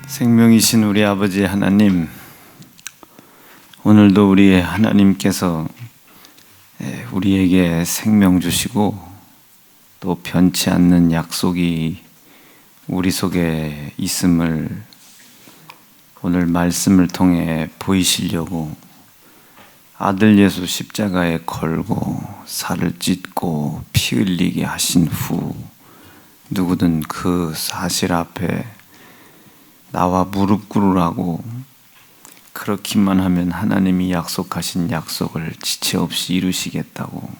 생명이신 우리 아버지 하나님, 오늘도 우리 하나님께서 우리에게 생명 주시고 또 변치 않는 약속이 우리 속에 있음을 오늘 말씀을 통해 보이시려고 아들 예수 십자가에 걸고 살을 찢고 피 흘리게 하신 후 누구든 그 사실 앞에 나와 무릎 꿇으라고 그렇기만 하면 하나님이 약속하신 약속을 지체 없이 이루시겠다고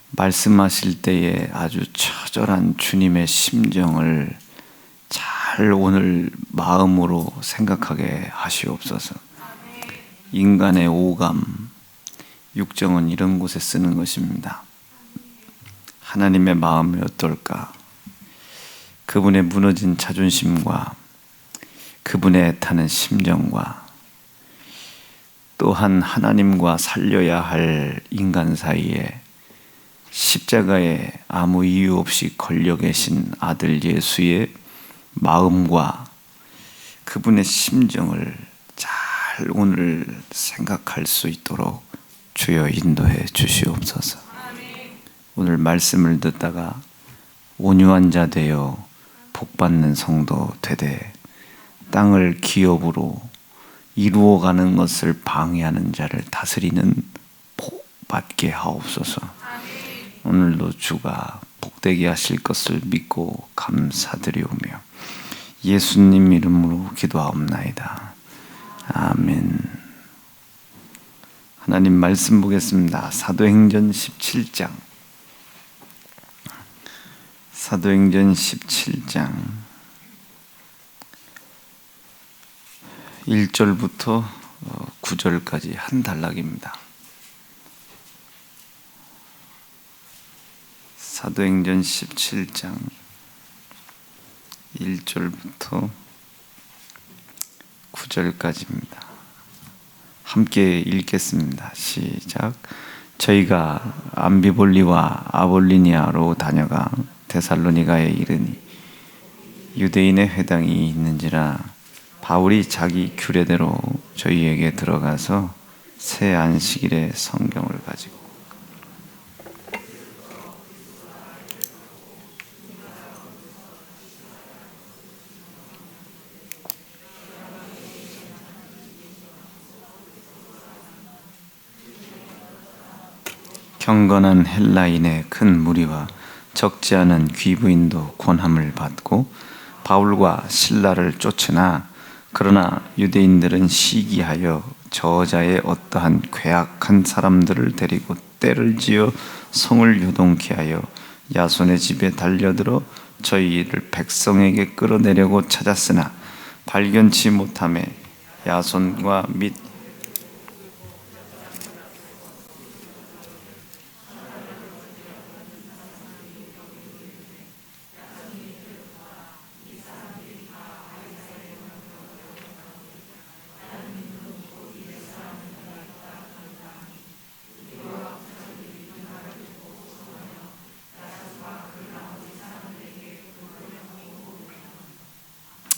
말씀하실 때에 아주 처절한 주님의 심정을 잘 오늘 마음으로 생각하게 하시옵소서. 인간의 오감, 육정은 이런 곳에 쓰는 것입니다. 하나님의 마음이 어떨까? 그분의 무너진 자존심과 그분의 애타는 심정과 또한 하나님과 살려야 할 인간 사이에 십자가에 아무 이유 없이 걸려 계신 아들 예수의 마음과 그분의 심정을 잘 오늘 생각할 수 있도록 주여 인도해 주시옵소서. 오늘 말씀을 듣다가 온유한 자 되어 복받는 성도 되되 땅을 기업으로 이루어가는 것을 방해하는 자를 다스리는 복받게 하옵소서. 오늘도 주가 복되게 하실 것을 믿고 감사드리오며 예수님 이름으로 기도하옵나이다. 아멘. 하나님 말씀 보겠습니다. 사도행전 17장 1절부터 9절까지 한 단락입니다. 사도행전 17장 1절부터 9절까지입니다. 함께 읽겠습니다. 시작. 저희가 암비볼리와 아볼리니아로 다녀가 데살로니가에 이르니 유대인의 회당이 있는지라 바울이 자기 규례대로 저희에게 들어가서 새 안식일에 성경을 가지고 경건한 헬라인의 큰 무리와 적지 않은 귀부인도 권함을 받고 바울과 실라를 쫓으나 그러나 유대인들은 시기하여 저자의 어떠한 괴악한 사람들을 데리고 떼를 지어 성을 요동케 하여 야손의 집에 달려들어 저희를 백성에게 끌어내려고 찾았으나 발견치 못하매 야손과 및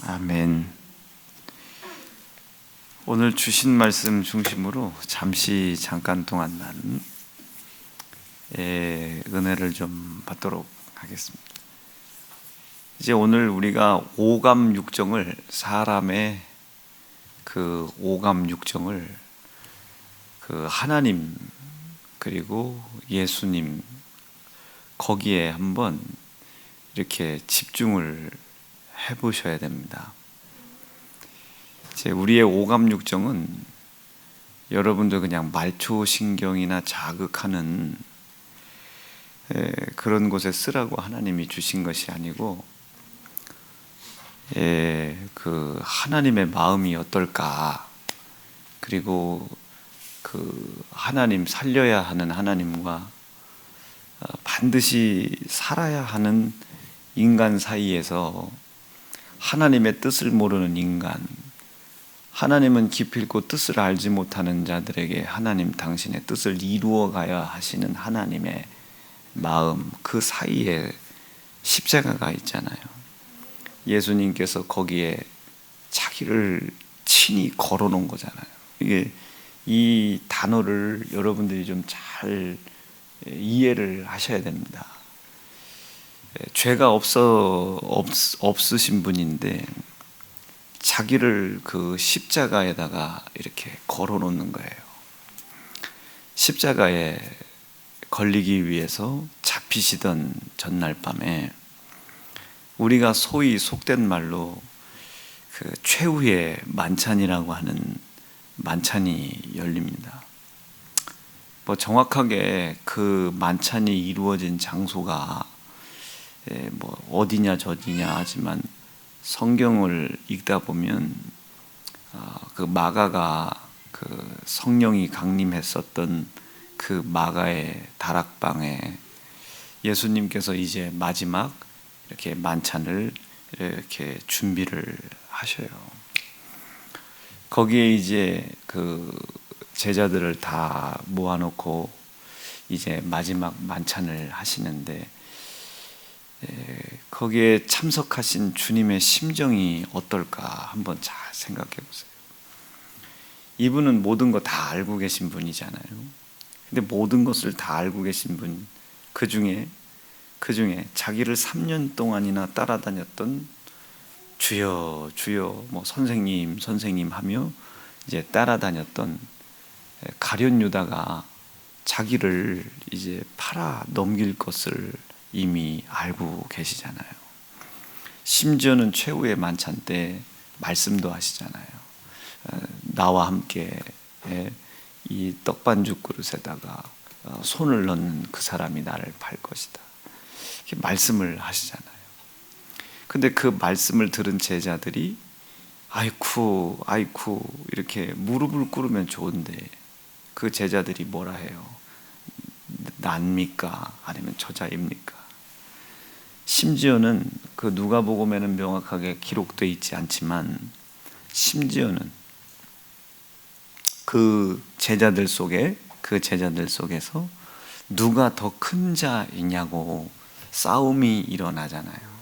아멘. 오늘 주신 말씀 중심으로 잠깐 동안 나눈 은혜를 좀 받도록 하겠습니다. 이제 오늘 우리가 오감 육정을 사람의 그 오감 육정을 그 하나님 그리고 예수님 거기에 한번 이렇게 집중을 해보셔야 됩니다. 이제 우리의 오감 육정은 여러분들 그냥 말초신경이나 자극하는 그런 곳에 쓰라고 하나님이 주신 것이 아니고 그 하나님의 마음이 어떨까, 그리고 그 하나님 살려야 하는 하나님과 반드시 살아야 하는 인간 사이에서 하나님의 뜻을 모르는 인간, 하나님은 기필코 뜻을 알지 못하는 자들에게 하나님 당신의 뜻을 이루어 가야 하시는 하나님의 마음, 그 사이에 십자가가 있잖아요. 예수님께서 거기에 자기를 친히 걸어놓은 거잖아요. 이게 이 단어를 여러분들이 좀 잘 이해를 하셔야 됩니다. 죄가 없으신 분인데 자기를 그 십자가에다가 이렇게 걸어놓는 거예요. 십자가에 걸리기 위해서 잡히시던 전날 밤에 우리가 소위 속된 말로 그 최후의 만찬이라고 하는 만찬이 열립니다. 뭐 정확하게 그 만찬이 이루어진 장소가 뭐 어디냐 저디냐 하지만 성경을 읽다 보면 그 마가가 그 성령이 강림했었던 그 마가의 다락방에 예수님께서 이제 마지막 이렇게 만찬을 이렇게 준비를 하셔요. 거기에 이제 그 제자들을 다 모아놓고 이제 마지막 만찬을 하시는데 거기에 참석하신 주님의 심정이 어떨까 한번 잘 생각해 보세요. 이분은 모든 거 다 알고 계신 분이잖아요. 근데 모든 것을 다 알고 계신 분, 그 중에 자기를 3년 동안이나 따라다녔던 주여 주여 뭐 선생님 하며 이제 따라다녔던 가룟 유다가 자기를 이제 팔아 넘길 것을 이미 알고 계시잖아요. 심지어는 최후의 만찬 때 말씀도 하시잖아요. 나와 함께 이 떡반죽 그릇에다가 손을 넣는 그 사람이 나를 팔 것이다. 이렇게 말씀을 하시잖아요. 근데 그 말씀을 들은 제자들이 아이쿠 이렇게 무릎을 꿇으면 좋은데 그 제자들이 뭐라 해요? 납니까? 아니면 저자입니까? 심지어는 그 누가복음에는 명확하게 기록되어 있지 않지만 심지어는 그 제자들 속에서 누가 더 큰 자이냐고 싸움이 일어나잖아요.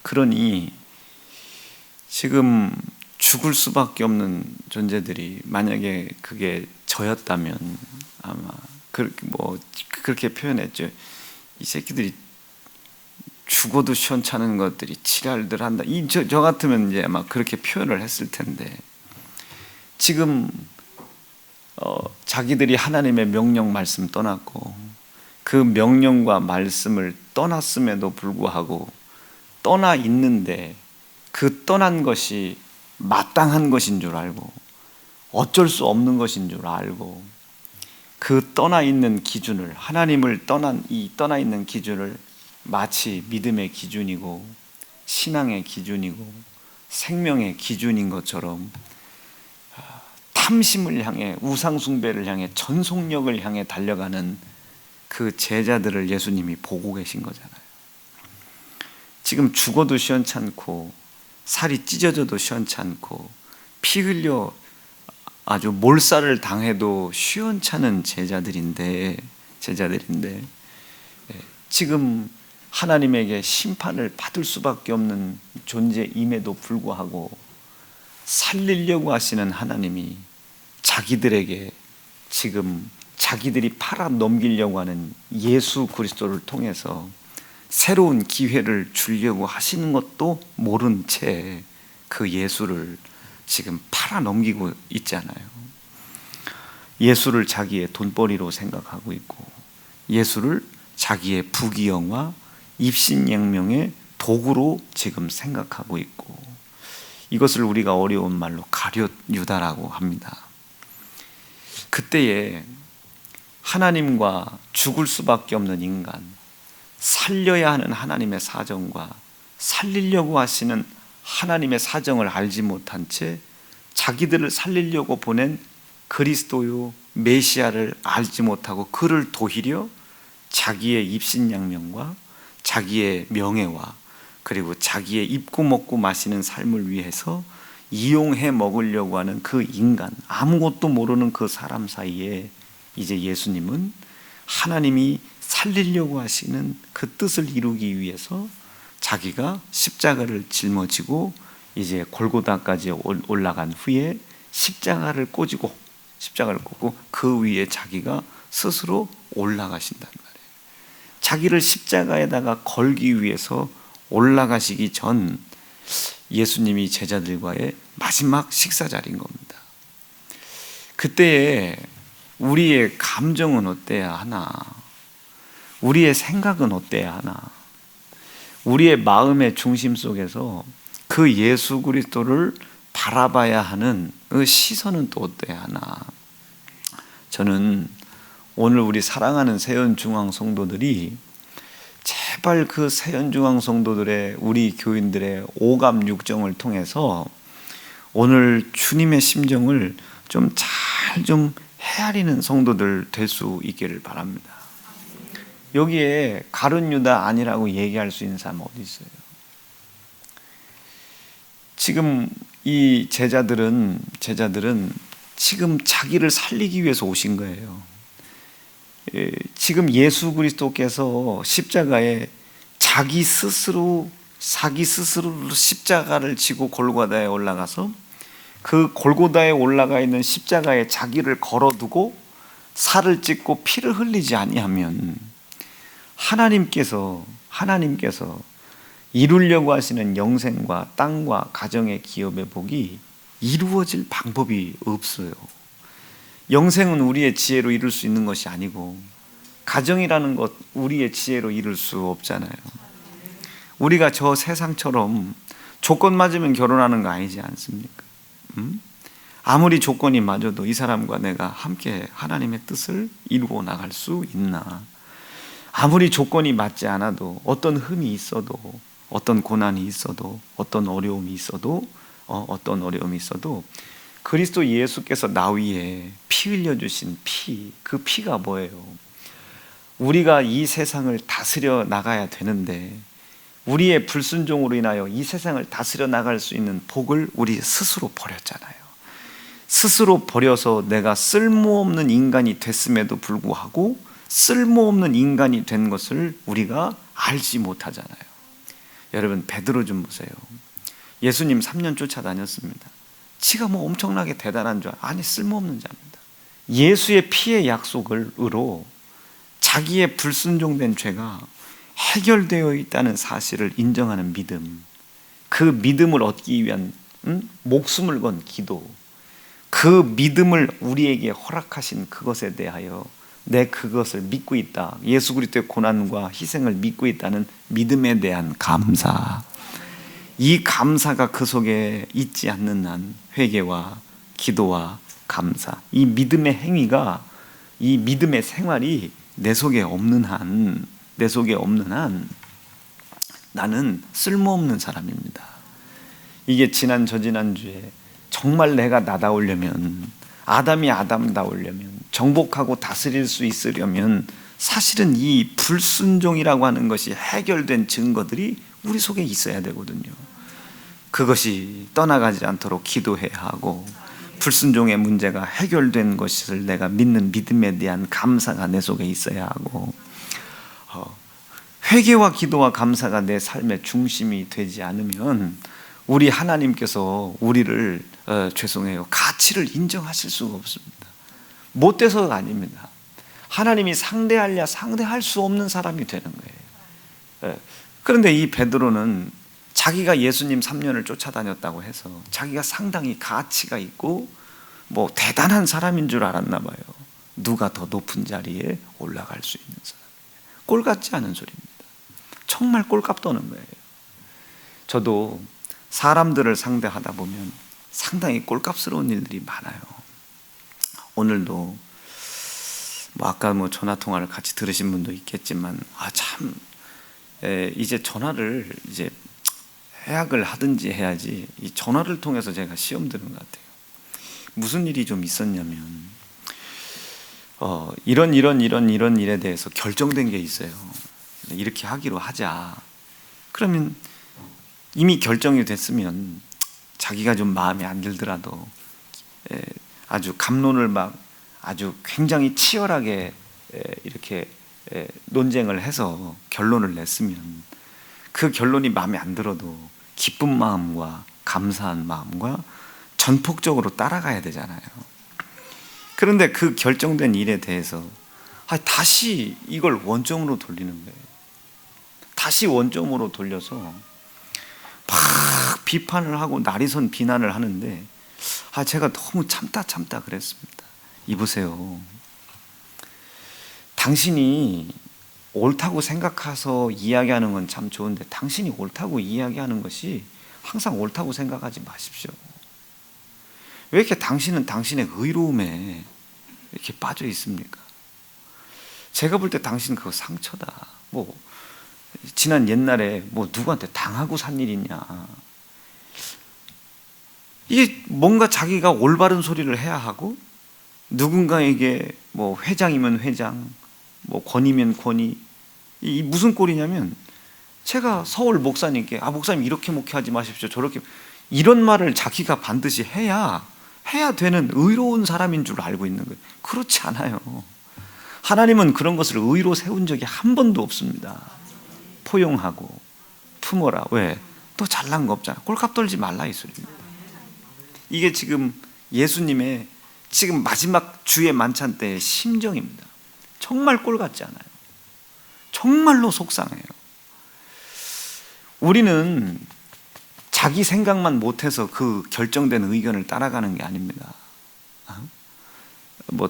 그러니 지금 죽을 수밖에 없는 존재들이 만약에 그게 저였다면 아마 그렇게 표현했죠. 이 새끼들이 죽어도 시원찮은 것들이 지랄들 한다. 저 같으면 이제 아마 그렇게 표현을 했을 텐데 지금 자기들이 하나님의 명령 말씀 떠났고 그 명령과 말씀을 떠났음에도 불구하고 떠나 있는데 그 떠난 것이 마땅한 것인 줄 알고 어쩔 수 없는 것인 줄 알고 그 떠나 있는 기준을 하나님을 떠나 있는 기준을 마치 믿음의 기준이고 신앙의 기준이고 생명의 기준인 것처럼 탐심을 향해 우상 숭배를 향해 전속력을 향해 달려가는 그 제자들을 예수님이 보고 계신 거잖아요. 지금 죽어도 시원찮고 살이 찢어져도 시원찮고 피 흘려 아주 몰살을 당해도 시원찮은 제자들인데 지금 하나님에게 심판을 받을 수밖에 없는 존재임에도 불구하고 살리려고 하시는 하나님이 자기들에게 지금 자기들이 팔아 넘기려고 하는 예수 그리스도를 통해서 새로운 기회를 주려고 하시는 것도 모른 채 그 예수를 지금 팔아 넘기고 있잖아요. 예수를 자기의 돈벌이로 생각하고 있고 예수를 자기의 부귀영화 입신양명의 도구로 지금 생각하고 있고 이것을 우리가 어려운 말로 가룟 유다라고 합니다. 그때에 하나님과 죽을 수밖에 없는 인간, 살려야 하는 하나님의 사정과 살리려고 하시는 하나님의 사정을 알지 못한 채 자기들을 살리려고 보낸 그리스도요 메시아를 알지 못하고 그를 도히려 자기의 입신양명과 자기의 명예와 그리고 자기의 입고 먹고 마시는 삶을 위해서 이용해 먹으려고 하는 그 인간, 아무것도 모르는 그 사람 사이에 이제 예수님은 하나님이 살리려고 하시는 그 뜻을 이루기 위해서 자기가 십자가를 짊어지고 이제 골고다까지 올라간 후에 십자가를 꽂고 그 위에 자기가 스스로 올라가신단 말이에요. 자기를 십자가에다가 걸기 위해서 올라가시기 전 예수님이 제자들과의 마지막 식사 자리인 겁니다. 그때에 우리의 감정은 어때야 하나? 우리의 생각은 어때야 하나? 우리의 마음의 중심 속에서 그 예수 그리스도를 바라봐야 하는 그 시선은 또 어때야 하나? 저는 오늘 우리 사랑하는 세연중앙 성도들이 제발 그 세연중앙 성도들의, 우리 교인들의 오감 육정을 통해서 오늘 주님의 심정을 좀 잘 좀 헤아리는 성도들 될 수 있기를 바랍니다. 여기에 가룟 유다 아니라고 얘기할 수 있는 사람 어디 있어요? 지금 이 제자들은 지금 자기를 살리기 위해서 오신 거예요. 지금 예수 그리스도께서 십자가에 자기 스스로 십자가를 지고 골고다에 올라가서 그 골고다에 올라가 있는 십자가에 자기를 걸어두고 살을 찢고 피를 흘리지 아니하면 하나님께서 이루려고 하시는 영생과 땅과 가정의 기업의 복이 이루어질 방법이 없어요. 영생은 우리의 지혜로 이룰 수 있는 것이 아니고, 가정이라는 것 우리의 지혜로 이룰 수 없잖아요. 우리가 저 세상처럼 조건 맞으면 결혼하는 거 아니지 않습니까? 아무리 조건이 맞아도 이 사람과 내가 함께 하나님의 뜻을 이루어 나갈 수 있나? 아무리 조건이 맞지 않아도, 어떤 흠이 있어도, 어떤 고난이 있어도, 어떤 어려움이 있어도 그리스도 예수께서 나 위에 피 흘려주신 피, 그 피가 뭐예요? 우리가 이 세상을 다스려 나가야 되는데, 우리의 불순종으로 인하여 이 세상을 다스려 나갈 수 있는 복을 우리 스스로 버렸잖아요. 스스로 버려서 내가 쓸모없는 인간이 됐음에도 불구하고 쓸모없는 인간이 된 것을 우리가 알지 못하잖아요. 여러분, 베드로 좀 보세요. 예수님 3년 쫓아다녔습니다. 지가 뭐 엄청나게 대단한 줄 아니, 쓸모없는 자입니다. 예수의 피의 약속으로 자기의 불순종된 죄가 해결되어 있다는 사실을 인정하는 믿음, 그 믿음을 얻기 위한 목숨을 건 기도, 그 믿음을 우리에게 허락하신 그것에 대하여 내 그것을 믿고 있다, 예수 그리스도의 고난과 희생을 믿고 있다는 믿음에 대한 감사, 이 감사가 그 속에 있지 않는 한 회개와 기도와 감사, 이 믿음의 행위가, 이 믿음의 생활이 내 속에 없는 한 나는 쓸모없는 사람입니다. 이게 저지난주에 정말 내가 나다우려면, 아담이 아담다우려면, 정복하고 다스릴 수 있으려면 사실은 이 불순종이라고 하는 것이 해결된 증거들이 우리 속에 있어야 되거든요. 그것이 떠나가지 않도록 기도해야 하고, 불순종의 문제가 해결된 것을 내가 믿는 믿음에 대한 감사가 내 속에 있어야 하고, 회개와 기도와 감사가 내 삶의 중심이 되지 않으면 우리 하나님께서 우리를 가치를 인정하실 수가 없습니다. 못돼서가 아닙니다. 하나님이 상대할 수 없는 사람이 되는 거예요. 그런데 이 베드로는 자기가 예수님 3년을 쫓아다녔다고 해서 자기가 상당히 가치가 있고 뭐 대단한 사람인 줄 알았나 봐요. 누가 더 높은 자리에 올라갈 수 있는 사람. 꼴 같지 않은 소리입니다. 정말 꼴값 도는 거예요. 저도 사람들을 상대하다 보면 상당히 꼴값스러운 일들이 많아요. 오늘도 아까 전화 통화를 같이 들으신 분도 있겠지만, 이제 전화를 이제 해약을 하든지 해야지, 이 전화를 통해서 제가 시험 들은 것 같아요. 무슨 일이 좀 있었냐면, 이런 일에 대해서 결정된 게 있어요. 이렇게 하기로 하자. 그러면 이미 결정이 됐으면 자기가 좀 마음에 안 들더라도 아주 갑론을 아주 굉장히 치열하게 이렇게 논쟁을 해서 결론을 냈으면, 그 결론이 마음에 안 들어도 기쁜 마음과 감사한 마음과 전폭적으로 따라가야 되잖아요. 그런데 그 결정된 일에 대해서 다시 이걸 원점으로 돌리는 거예요. 다시 원점으로 돌려서 막 비판을 하고 날이선 비난을 하는데 제가 너무 참다 그랬습니다. 이보세요. 당신이 옳다고 생각해서 이야기하는 건 참 좋은데 당신이 옳다고 이야기하는 것이 항상 옳다고 생각하지 마십시오. 왜 이렇게 당신은 당신의 의로움에 이렇게 빠져 있습니까? 제가 볼 때 당신 그거 상처다. 지난 옛날에 누구한테 당하고 산 일 있냐. 이게 뭔가 자기가 올바른 소리를 해야 하고 누군가에게 회장이면 회장, 권위면 권위. 이 무슨 꼴이냐면 제가 서울 목사님께 목사님 이렇게 목회하지 마십시오. 저렇게 이런 말을 자기가 반드시 해야 되는 의로운 사람인 줄 알고 있는 거예요. 그렇지 않아요. 하나님은 그런 것을 의로 세운 적이 한 번도 없습니다. 포용하고 품어라. 왜? 또 잘난 거 없잖아. 꼴값 떨지 말라 이 소리입니다. 이게 지금 예수님의 지금 마지막 주의 만찬 때의 심정입니다. 정말 꼴 같지 않아요. 정말로 속상해요. 우리는 자기 생각만 못해서 그 결정된 의견을 따라가는 게 아닙니다.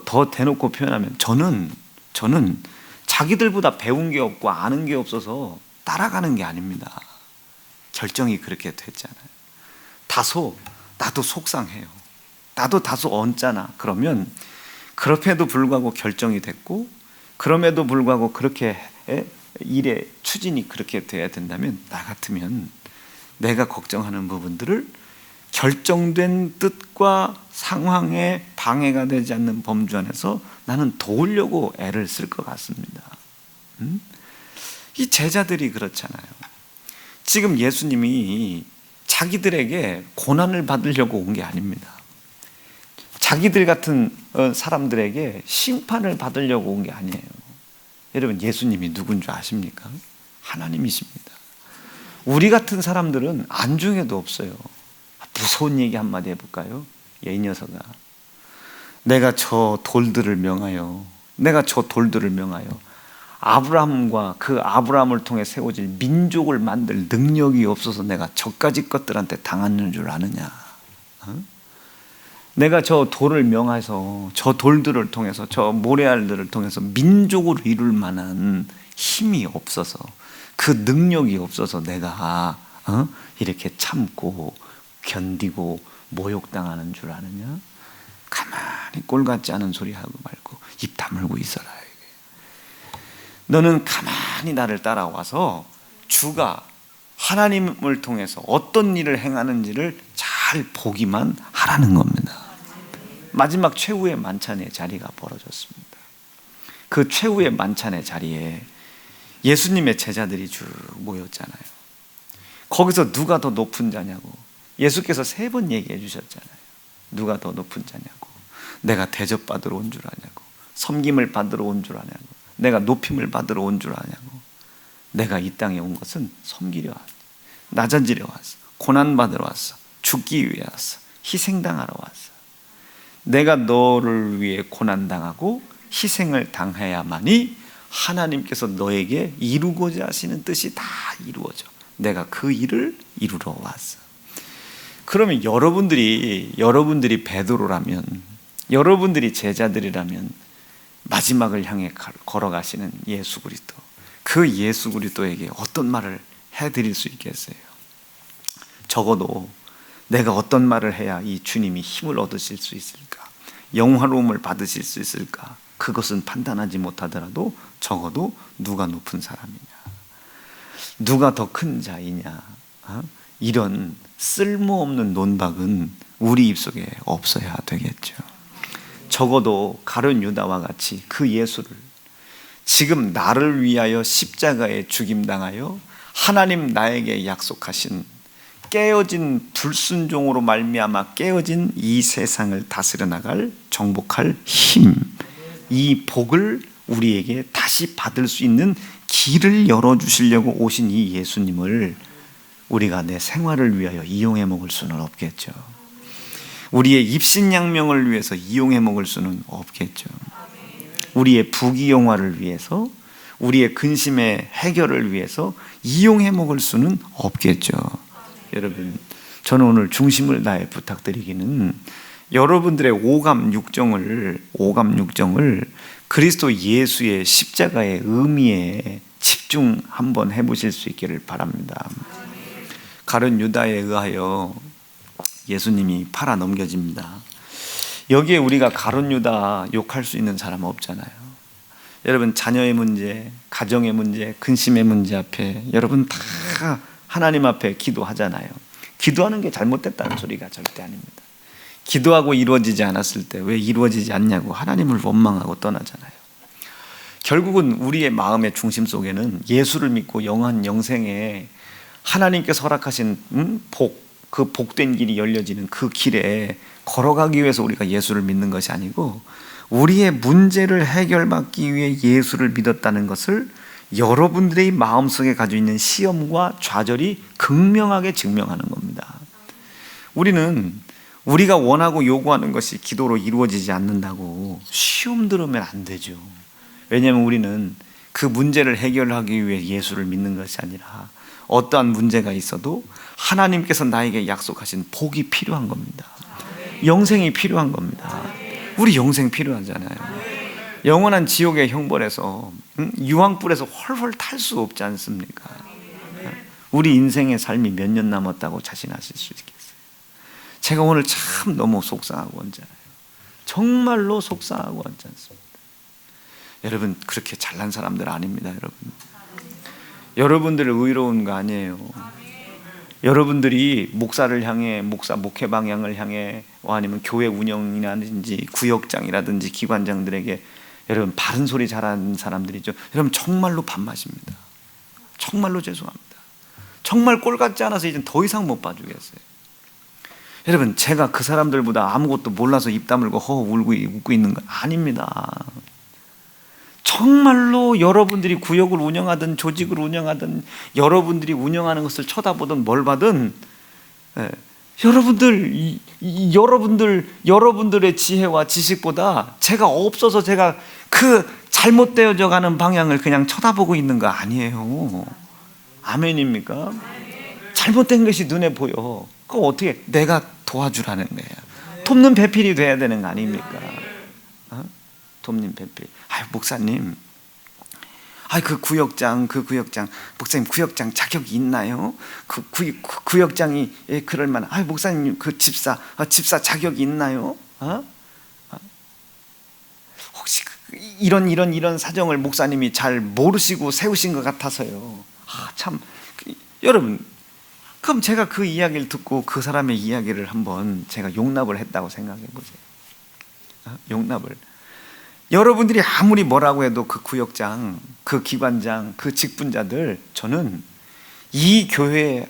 더 대놓고 표현하면 저는 자기들보다 배운 게 없고 아는 게 없어서 따라가는 게 아닙니다. 결정이 그렇게 됐잖아요. 다소 나도 속상해요. 나도 다소 언짢아. 그러면 그럼에도 불구하고 결정이 됐고 그럼에도 불구하고 그렇게 일의 추진이 그렇게 돼야 된다면 나 같으면 내가 걱정하는 부분들을 결정된 뜻과 상황에 방해가 되지 않는 범주 안에서 나는 도우려고 애를 쓸 것 같습니다. 이 제자들이 그렇잖아요. 지금 예수님이 자기들에게 고난을 받으려고 온 게 아닙니다. 자기들 같은 사람들에게 심판을 받으려고 온 게 아니에요. 여러분, 예수님이 누군 줄 아십니까? 하나님이십니다. 우리 같은 사람들은 안중에도 없어요. 무서운 얘기 한마디 해볼까요? 이 녀석아, 내가 저 돌들을 명하여 아브라함과 그 아브라함을 통해 세워질 민족을 만들 능력이 없어서 내가 저까지 것들한테 당하는 줄 아느냐? 내가 저 돌을 명해서 저 돌들을 통해서 저 모래알들을 통해서 민족을 이룰 만한 힘이 없어서 그 능력이 없어서 내가 이렇게 참고 견디고 모욕당하는 줄 아느냐? 가만히 꼴 같지 않은 소리 하고 말고 입 다물고 있어라. 너는 가만히 나를 따라와서 주가 하나님을 통해서 어떤 일을 행하는지를 잘 보기만 하라는 겁니다. 마지막 최후의 만찬의 자리가 벌어졌습니다. 그 최후의 만찬의 자리에 예수님의 제자들이 쭉 모였잖아요. 거기서 누가 더 높은 자냐고 예수께서 3번 얘기해 주셨잖아요. 누가 더 높은 자냐고, 내가 대접받으러 온 줄 아냐고, 섬김을 받으러 온 줄 아냐고, 내가 높임을 받으러 온 줄 아냐고. 내가 이 땅에 온 것은 섬기려 왔어, 낮아지려 왔어, 고난받으러 왔어, 죽기 위해 왔어, 희생당하러 왔어. 내가 너를 위해 고난당하고 희생을 당해야만이 하나님께서 너에게 이루고자 하시는 뜻이 다 이루어져. 내가 그 일을 이루러 왔어. 그러면 여러분들이 베드로라면, 여러분들이 제자들이라면 마지막을 향해 걸어가시는 예수 그리스도, 그 예수 그리스도에게 어떤 말을 해드릴 수 있겠어요? 적어도 내가 어떤 말을 해야 이 주님이 힘을 얻으실 수 있을까, 영화로움을 받으실 수 있을까, 그것은 판단하지 못하더라도 적어도 누가 높은 사람이냐, 누가 더 큰 자이냐, 이런 쓸모없는 논박은 우리 입속에 없어야 되겠죠. 적어도 가룟 유다와 같이 그 예수를 지금 나를 위하여 십자가에 죽임당하여 하나님 나에게 약속하신 깨어진 불순종으로 말미암아 깨어진 이 세상을 다스려 나갈 정복할 힘, 이 복을 우리에게 다시 받을 수 있는 길을 열어주시려고 오신 이 예수님을 우리가 내 생활을 위하여 이용해 먹을 수는 없겠죠. 우리의 입신양명을 위해서 이용해 먹을 수는 없겠죠. 우리의 부귀영화를 위해서, 우리의 근심의 해결을 위해서 이용해 먹을 수는 없겠죠. 여러분, 저는 오늘 중심을 다해 부탁드리기는 여러분들의 오감 육정을 그리스도 예수의 십자가의 의미에 집중 한번 해보실 수 있기를 바랍니다. 가룟 유다에 의하여 예수님이 팔아 넘겨집니다. 여기에 우리가 가룟 유다 욕할 수 있는 사람은 없잖아요. 여러분, 자녀의 문제, 가정의 문제, 근심의 문제 앞에 여러분 다 하나님 앞에 기도하잖아요. 기도하는 게 잘못됐다는 소리가 절대 아닙니다. 기도하고 이루어지지 않았을 때 왜 이루어지지 않냐고 하나님을 원망하고 떠나잖아요. 결국은 우리의 마음의 중심 속에는 예수를 믿고 영원 영생에 하나님께서 허락하신 그 복된 길이 열려지는 그 길에 걸어가기 위해서 우리가 예수를 믿는 것이 아니고 우리의 문제를 해결받기 위해 예수를 믿었다는 것을 여러분들의 마음속에 가지고 있는 시험과 좌절이 극명하게 증명하는 겁니다. 우리는 우리가 원하고 요구하는 것이 기도로 이루어지지 않는다고 시험 들으면 안 되죠. 왜냐하면 우리는 그 문제를 해결하기 위해 예수를 믿는 것이 아니라 어떠한 문제가 있어도 하나님께서 나에게 약속하신 복이 필요한 겁니다. 영생이 필요한 겁니다. 우리 영생 필요하잖아요. 영원한 지옥의 형벌에서 유황불에서 헐헐 탈 수 없지 않습니까? 우리 인생의 삶이 몇 년 남았다고 자신하실 수 있겠어요? 제가 오늘 참 너무 속상하고 언짢아요. 정말로 속상하고 언짢습니다. 여러분, 그렇게 잘난 사람들 아닙니다. 여러분들 의로운 거 아니에요. 여러분들이 목사를 향해, 목회 방향을 향해, 아니면 교회 운영이라든지 구역장이라든지 기관장들에게 여러분 바른 소리 잘하는 사람들이죠. 여러분 정말로 밥맛입니다. 정말로 죄송합니다. 정말 꼴 같지 않아서 이제 더 이상 못 봐주겠어요. 여러분, 제가 그 사람들보다 아무것도 몰라서 입 다물고 허허 웃고 있는 거 아닙니다. 정말로 여러분들이 구역을 운영하든 조직을 운영하든 여러분들이 운영하는 것을 쳐다보든 뭘 봐든 여러분들의 지혜와 지식보다 제가 없어서 제가 그 잘못되어져 가는 방향을 그냥 쳐다보고 있는 거 아니에요. 아멘입니까? 잘못된 것이 눈에 보여. 그거 어떻게 내가 도와주라는 거야. 돕는 배필이 돼야 되는 거 아닙니까? 돕는 배필. 목사님, 그 구역장, 목사님 구역장 자격이 있나요? 그 구역장이 그럴 만한. 목사님 그 집사 자격이 있나요? 혹시 이런 사정을 목사님이 잘 모르시고 세우신 것 같아서요. 참, 여러분, 그럼 제가 그 이야기를 듣고 그 사람의 이야기를 한번 제가 용납을 했다고 생각해 보세요. 용납을. 여러분들이 아무리 뭐라고 해도 그 구역장, 그 기관장, 그 직분자들, 저는 이 교회에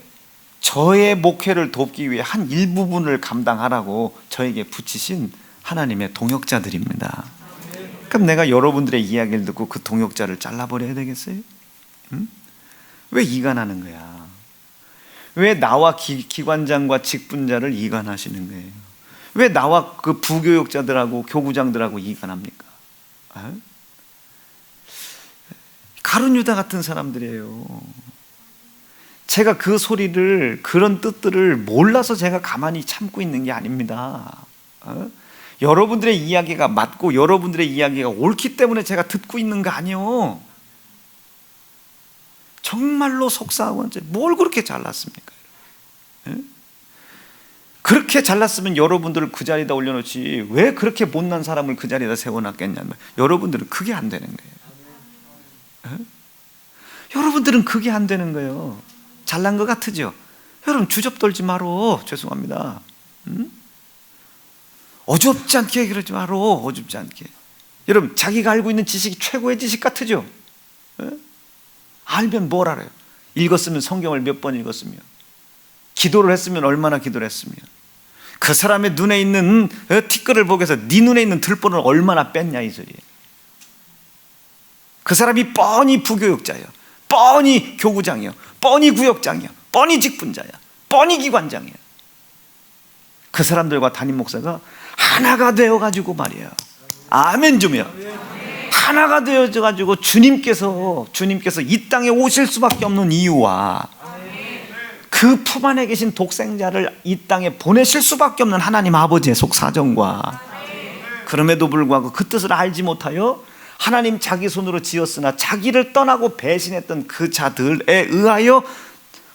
저의 목회를 돕기 위해 한 일부분을 감당하라고 저에게 붙이신 하나님의 동역자들입니다. 그럼 내가 여러분들의 이야기를 듣고 그 동역자를 잘라버려야 되겠어요? 왜 이간하는 거야? 왜 나와 기관장과 직분자를 이간하시는 거예요? 왜 나와 그 부교역자들하고 교구장들하고 이간합니까? 가룟 유다 같은 사람들이에요. 제가 그 소리를, 그런 뜻들을 몰라서 제가 가만히 참고 있는 게 아닙니다. 여러분들의 이야기가 맞고 여러분들의 이야기가 옳기 때문에 제가 듣고 있는 거 아니에요. 정말로 속상하고 뭘 그렇게 잘났습니까? 그렇게 잘났으면 여러분들을 그 자리에다 올려놓지 왜 그렇게 못난 사람을 그 자리에다 세워놨겠냐면, 여러분들은 그게 안 되는 거예요. 여러분들은 그게 안 되는 거예요. 잘난 것 같으죠? 여러분 주접 떨지 마로. 죄송합니다. 어줍지 않게 그러지 마로. 어줍지 않게. 여러분, 자기가 알고 있는 지식이 최고의 지식 같으죠? 알면 뭘 알아요? 읽었으면 성경을 몇 번 읽었으면, 기도를 했으면 얼마나 기도를 했으면, 그 사람의 눈에 있는 티끌을 보기 위해서 네 눈에 있는 들보를 얼마나 뺐냐 이 소리예요. 그 사람이 뻔히 부교육자예요, 뻔히 교구장이요, 뻔히 구역장이요, 뻔히 직분자야, 뻔히 기관장이야. 그 사람들과 담임 목사가 하나가 되어가지고 말이야, 아멘 좀요, 하나가 되어가지고 주님께서 이 땅에 오실 수밖에 없는 이유와 그 품 안에 계신 독생자를 이 땅에 보내실 수밖에 없는 하나님 아버지의 속사정과, 그럼에도 불구하고 그 뜻을 알지 못하여 하나님 자기 손으로 지었으나 자기를 떠나고 배신했던 그 자들에 의하여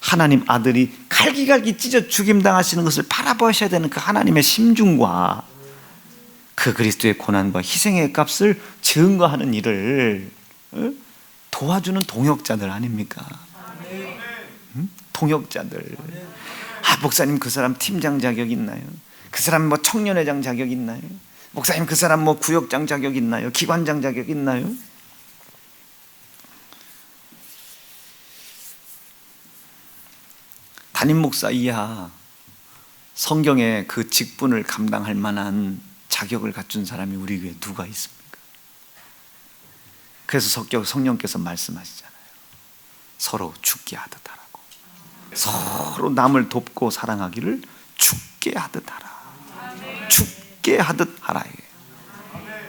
하나님 아들이 갈기갈기 찢어 죽임당하시는 것을 바라보셔야 되는 그 하나님의 심중과 그 그리스도의 고난과 희생의 값을 증거하는 일을 도와주는 동역자들 아닙니까? 동역자들. 목사님 그 사람 팀장 자격 있나요? 그 사람 뭐 청년회장 자격 있나요? 목사님 그 사람 뭐 구역장 자격 있나요? 기관장 자격 있나요? 담임 목사 이하 성경에 그 직분을 감당할 만한 자격을 갖춘 사람이 우리 교회에 누가 있습니까? 그래서 성령께서 말씀하시잖아요. 서로 죽게 하듯 하라고. 서로 남을 돕고 사랑하기를 죽게 하듯 하라. 죽게 하듯 하라.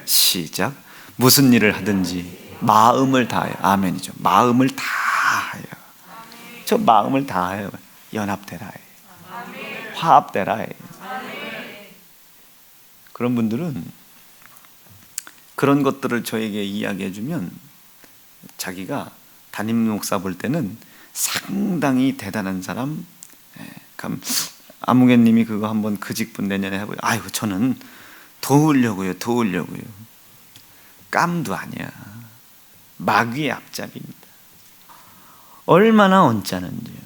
시작. 무슨 일을 하든지 마음을 다하여. 아멘이죠. 마음을 다하여. 저 마음을 다하여 연합되라. 화합되라. 그런 분들은 그런 것들을 저에게 이야기해 주면 자기가 담임 목사 볼 때는 상당히 대단한 사람. 아무개님이 그거 한번 그 직분 내년에 해보요. 아이고 저는 도우려고요. 깜도 아니야. 마귀의 앞잡이입니다. 얼마나 언짢은지요.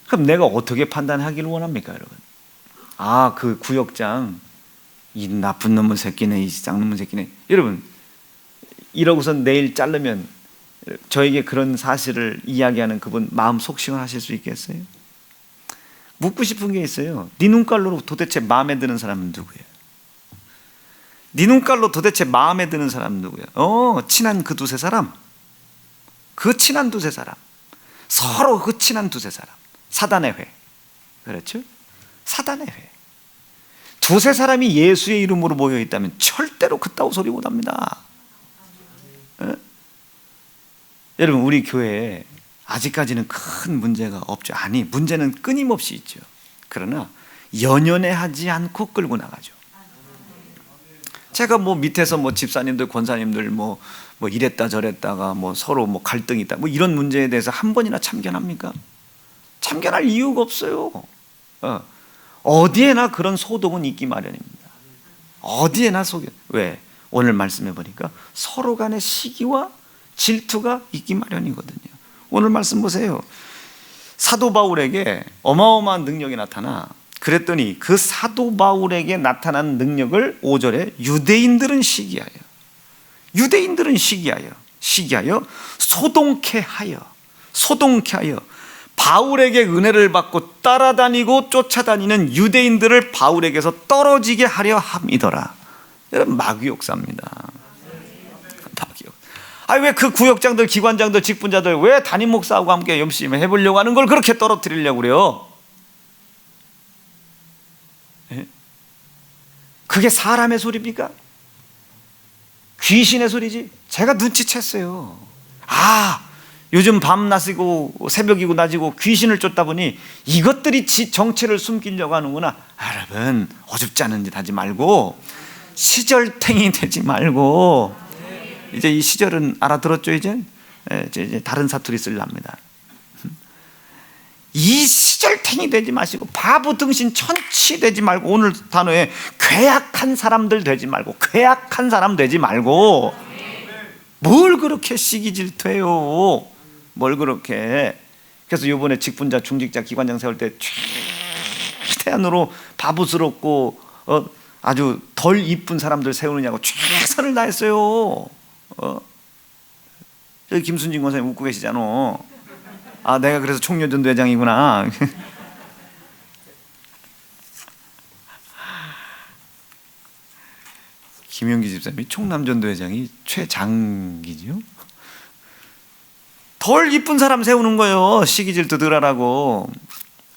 그럼 내가 어떻게 판단하기를 원합니까, 여러분? 그 구역장 이 나쁜 놈의 새끼네, 이 쌍놈의 새끼네. 여러분 이러고서 내일 자르면 저에게 그런 사실을 이야기하는 그분 마음 속 시원하실 수 있겠어요? 묻고 싶은 게 있어요. 네 눈깔로 도대체 마음에 드는 사람은 누구예요? 네 눈깔로 도대체 마음에 드는 사람은 누구예요? 친한 그 두세 사람, 그 친한 두세 사람, 서로 그 친한 두세 사람. 사단의 회. 그렇죠? 사단의 회. 두세 사람이 예수의 이름으로 모여 있다면 절대로 그따위 소리 못합니다. 여러분 우리 교회에 아직까지는 큰 문제가 없죠. 아니, 문제는 끊임없이 있죠. 그러나 연연해 하지 않고 끌고 나가죠. 제가 밑에서 집사님들, 권사님들 이랬다 저랬다가 서로 갈등이 있다 이런 문제에 대해서 한 번이나 참견합니까? 참견할 이유가 없어요. 어디에나 그런 소동은 있기 마련입니다. 어디에나 소견. 왜? 오늘 말씀해 보니까 서로 간의 시기와 질투가 있기 마련이거든요. 오늘 말씀 보세요. 사도 바울에게 어마어마한 능력이 나타나, 그랬더니 그 사도 바울에게 나타난 능력을 5절에 유대인들은 시기하여 소동케 하여 바울에게 은혜를 받고 따라다니고 쫓아다니는 유대인들을 바울에게서 떨어지게 하려 함이더라. 여러분 마귀욕사입니다. 왜 그 구역장들, 기관장들, 직분자들 왜 담임 목사하고 함께 열심히 해보려고 하는 걸 그렇게 떨어뜨리려고 그래요? 그게 사람의 소리입니까? 귀신의 소리지. 제가 눈치챘어요. 요즘 밤낮이고 새벽이고 낮이고 귀신을 쫓다 보니 이것들이 정체를 숨기려고 하는구나. 여러분 어줍지 않은 짓 하지 말고, 시절탱이 되지 말고. 이제 이 시절은 알아들었죠? 이제 다른 사투리 쓰려합니다. 이 시절탱이 되지 마시고, 바보 등신 천치 되지 말고, 오늘 단어에 괴악한 사람들 되지 말고, 괴악한 사람 되지 말고. 뭘 그렇게 시기 질투해요? 뭘 그렇게. 그래서 이번에 직분자, 중직자, 기관장 세울 때 최대한으로 바보스럽고 아주 덜 이쁜 사람들 세우느냐고 최선을 다했어요. 저기 김순진 권사님 웃고 계시잖아. 내가 그래서 총여전도회장이구나. 김영기 집사님이 총남전도회장이 최장기죠. 덜 이쁜 사람 세우는 거예요. 시기 질투들하라고.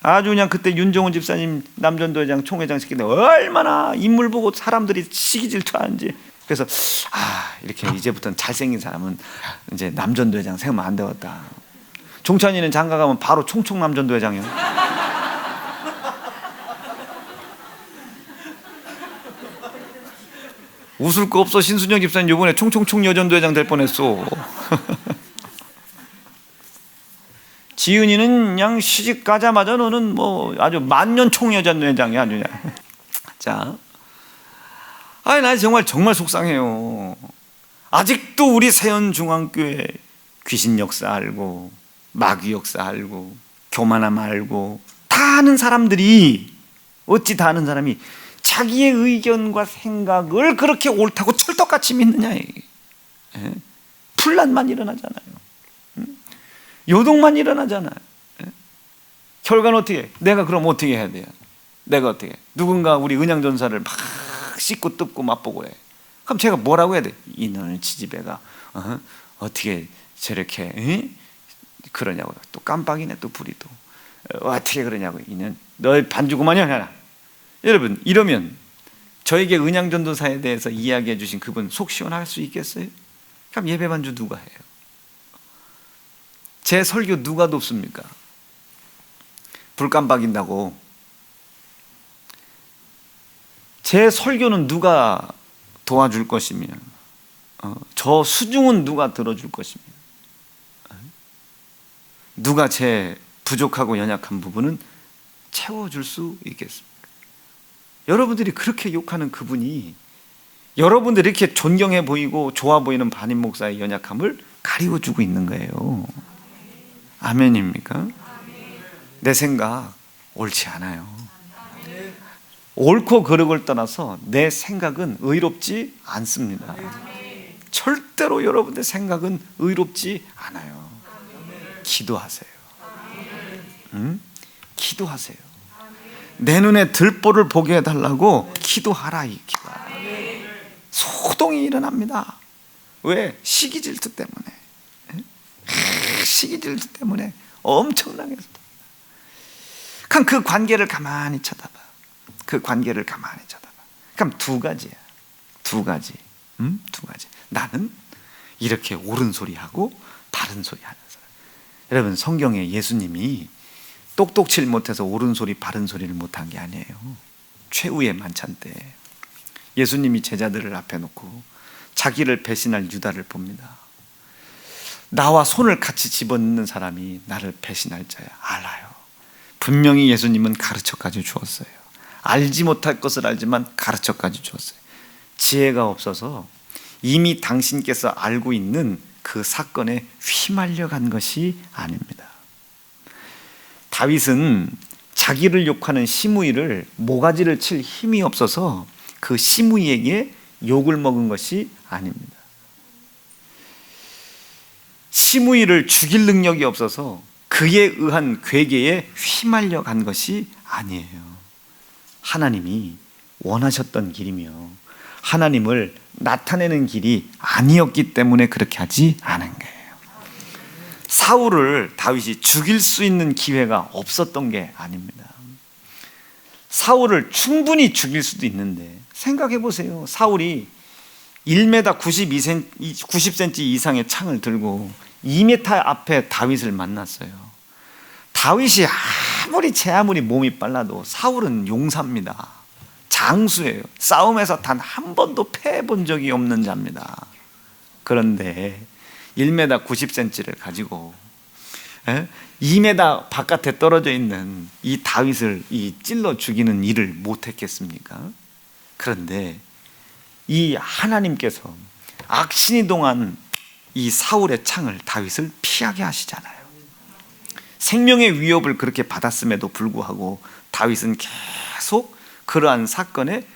아주 그냥 그때 윤종훈 집사님 남전도회장 총회장 시킬 때 얼마나 인물 보고 사람들이 시기 질투하는지. 그래서 이렇게 이제부터는 잘생긴 사람은 이제 남전도회장 세우면 안 되겠다. 종찬이는 장가 가면 바로 총총 남전도회장이요. 웃을 거 없어. 신순영 집사님 이번에 총총총 여전도회장 될 뻔했어. 지은이는 그냥 시집 가자마자 너는 뭐 아주 만년 총여전도회장이야 아주 그냥. 자, 나 정말 속상해요. 아직도 우리 세연중앙교회 귀신 역사 알고 마귀 역사 알고 교만함 알고 다 아는 사람들이, 어찌 다 아는 사람이 자기의 의견과 생각을 그렇게 옳다고 철떡같이 믿느냐. 분란만 일어나잖아요. 요동만 일어나잖아요. 결과는 어떻게 해? 내가 그럼 어떻게 해야 돼요? 내가 어떻게 해? 누군가 우리 은양전사를 막 씻고 뜯고 맛보고 해. 그럼 제가 뭐라고 해야 돼? 이놈의 지지배가 어떻게 저렇게 그러냐고. 또 깜빡이네 또 불이 또 어떻게 그러냐고. 이는 너 반주구만이야. 해라. 여러분, 이러면 저에게 은양전도사에 대해서 이야기해 주신 그분 속 시원할 수 있겠어요? 그럼 예배 반주 누가 해요? 제 설교 누가 돕습니까? 불 깜빡인다고 제 설교는 누가 도와줄 것이며 저 수중은 누가 들어줄 것이며 누가 제 부족하고 연약한 부분은 채워줄 수 있겠습니까? 여러분들이 그렇게 욕하는 그분이 여러분들이 이렇게 존경해 보이고 좋아 보이는 반임 목사의 연약함을 가리워주고 있는 거예요. 아멘입니까? 내 생각 옳지 않아요. 옳고 그르고를 떠나서 내 생각은 의롭지 않습니다. 절대로 여러분의 생각은 의롭지 않아요. 기도하세요. 기도하세요. 내 눈에 들보를 보게 해달라고 기도하라. 이 기도. 소동이 일어납니다. 왜? 시기질투 때문에. 시기질투 때문에 엄청나게. 그럼 그 관계를 가만히 쳐다봐. 그 관계를 가만히 쳐다봐. 그럼 두 가지야. 두 가지. 두 가지. 나는 이렇게 옳은 소리 하고 바른 소리 하는 사람. 여러분, 성경에 예수님이 똑똑칠 못해서 옳은 소리 바른 소리를 못한 게 아니에요. 최후의 만찬 때 예수님이 제자들을 앞에 놓고 자기를 배신할 유다를 봅니다. 나와 손을 같이 집어넣는 사람이 나를 배신할 자야. 알아요. 분명히 예수님은 가르쳐까지 주었어요. 알지 못할 것을 알지만 가르쳐까지 주었어요. 지혜가 없어서 이미 당신께서 알고 있는 그 사건에 휘말려 간 것이 아닙니다. 다윗은 자기를 욕하는 시므이를 모가지를 칠 힘이 없어서 그 시므이에게 욕을 먹은 것이 아닙니다. 시므이를 죽일 능력이 없어서 그에 의한 괴계에 휘말려 간 것이 아니에요. 하나님이 원하셨던 길이며 하나님을 나타내는 길이 아니었기 때문에 그렇게 하지 않은 거예요. 사울을 다윗이 죽일 수 있는 기회가 없었던 게 아닙니다. 사울을 충분히 죽일 수도 있는데 생각해 보세요. 사울이 1m 90cm 이상의 창을 들고 2m 앞에 다윗을 만났어요. 다윗이 아무리 몸이 빨라도 사울은 용사입니다. 장수예요. 싸움에서 단 한 번도 패해본 적이 없는 자입니다. 그런데 1m 90cm를 가지고 2m 바깥에 떨어져 있는 이 다윗을 찔러 죽이는 일을 못했겠습니까? 그런데 이 하나님께서 악신이 동한 이 사울의 창을 다윗을 피하게 하시잖아요. 생명의 위협을 그렇게 받았음에도 불구하고 다윗은 계속 그러한 사건에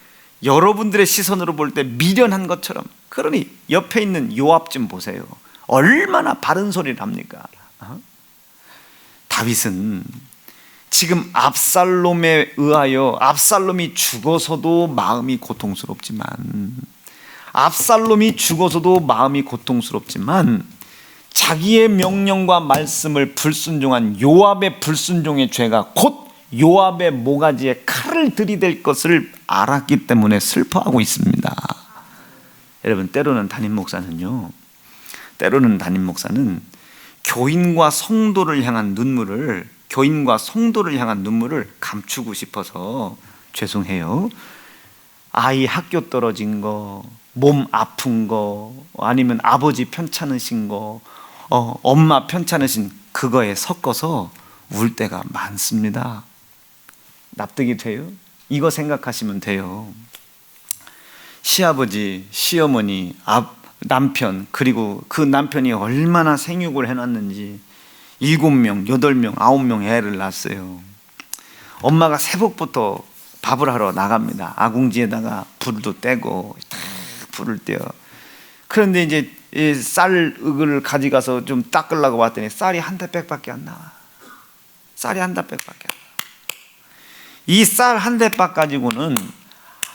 여러분들의 시선으로 볼 때 미련한 것처럼, 그러니 옆에 있는 요압 좀 보세요. 얼마나 바른 소리를 합니까? 다윗은 지금 압살롬에 의하여 압살롬이 죽어서도 마음이 고통스럽지만 자기의 명령과 말씀을 불순종한 요압의 불순종의 죄가 곧 요압의 모가지에 칼을 들이댈 것을 알았기 때문에 슬퍼하고 있습니다. 여러분, 때로는 담임 목사는 교인과 성도를 향한 눈물을 감추고 싶어서 죄송해요. 아이 학교 떨어진 거, 몸 아픈 거, 아니면 아버지 편찮으신 거, 엄마 편찮으신 그거에 섞어서 울 때가 많습니다. 납득이 돼요? 이거 생각하시면 돼요. 시아버지, 시어머니, 남편, 그리고 그 남편이 얼마나 생육을 해놨는지 7명, 8명, 9명 애를 낳았어요. 엄마가 새벽부터 밥을 하러 나갑니다. 아궁지에다가 불도 떼고 딱 불을 떼요. 그런데 이제 쌀을 가져가서 좀 닦으려고 봤더니 쌀이 한 대백밖에 안 나와. 쌀이 한 대백밖에 안 나와. 이 쌀 한 대박 가지고는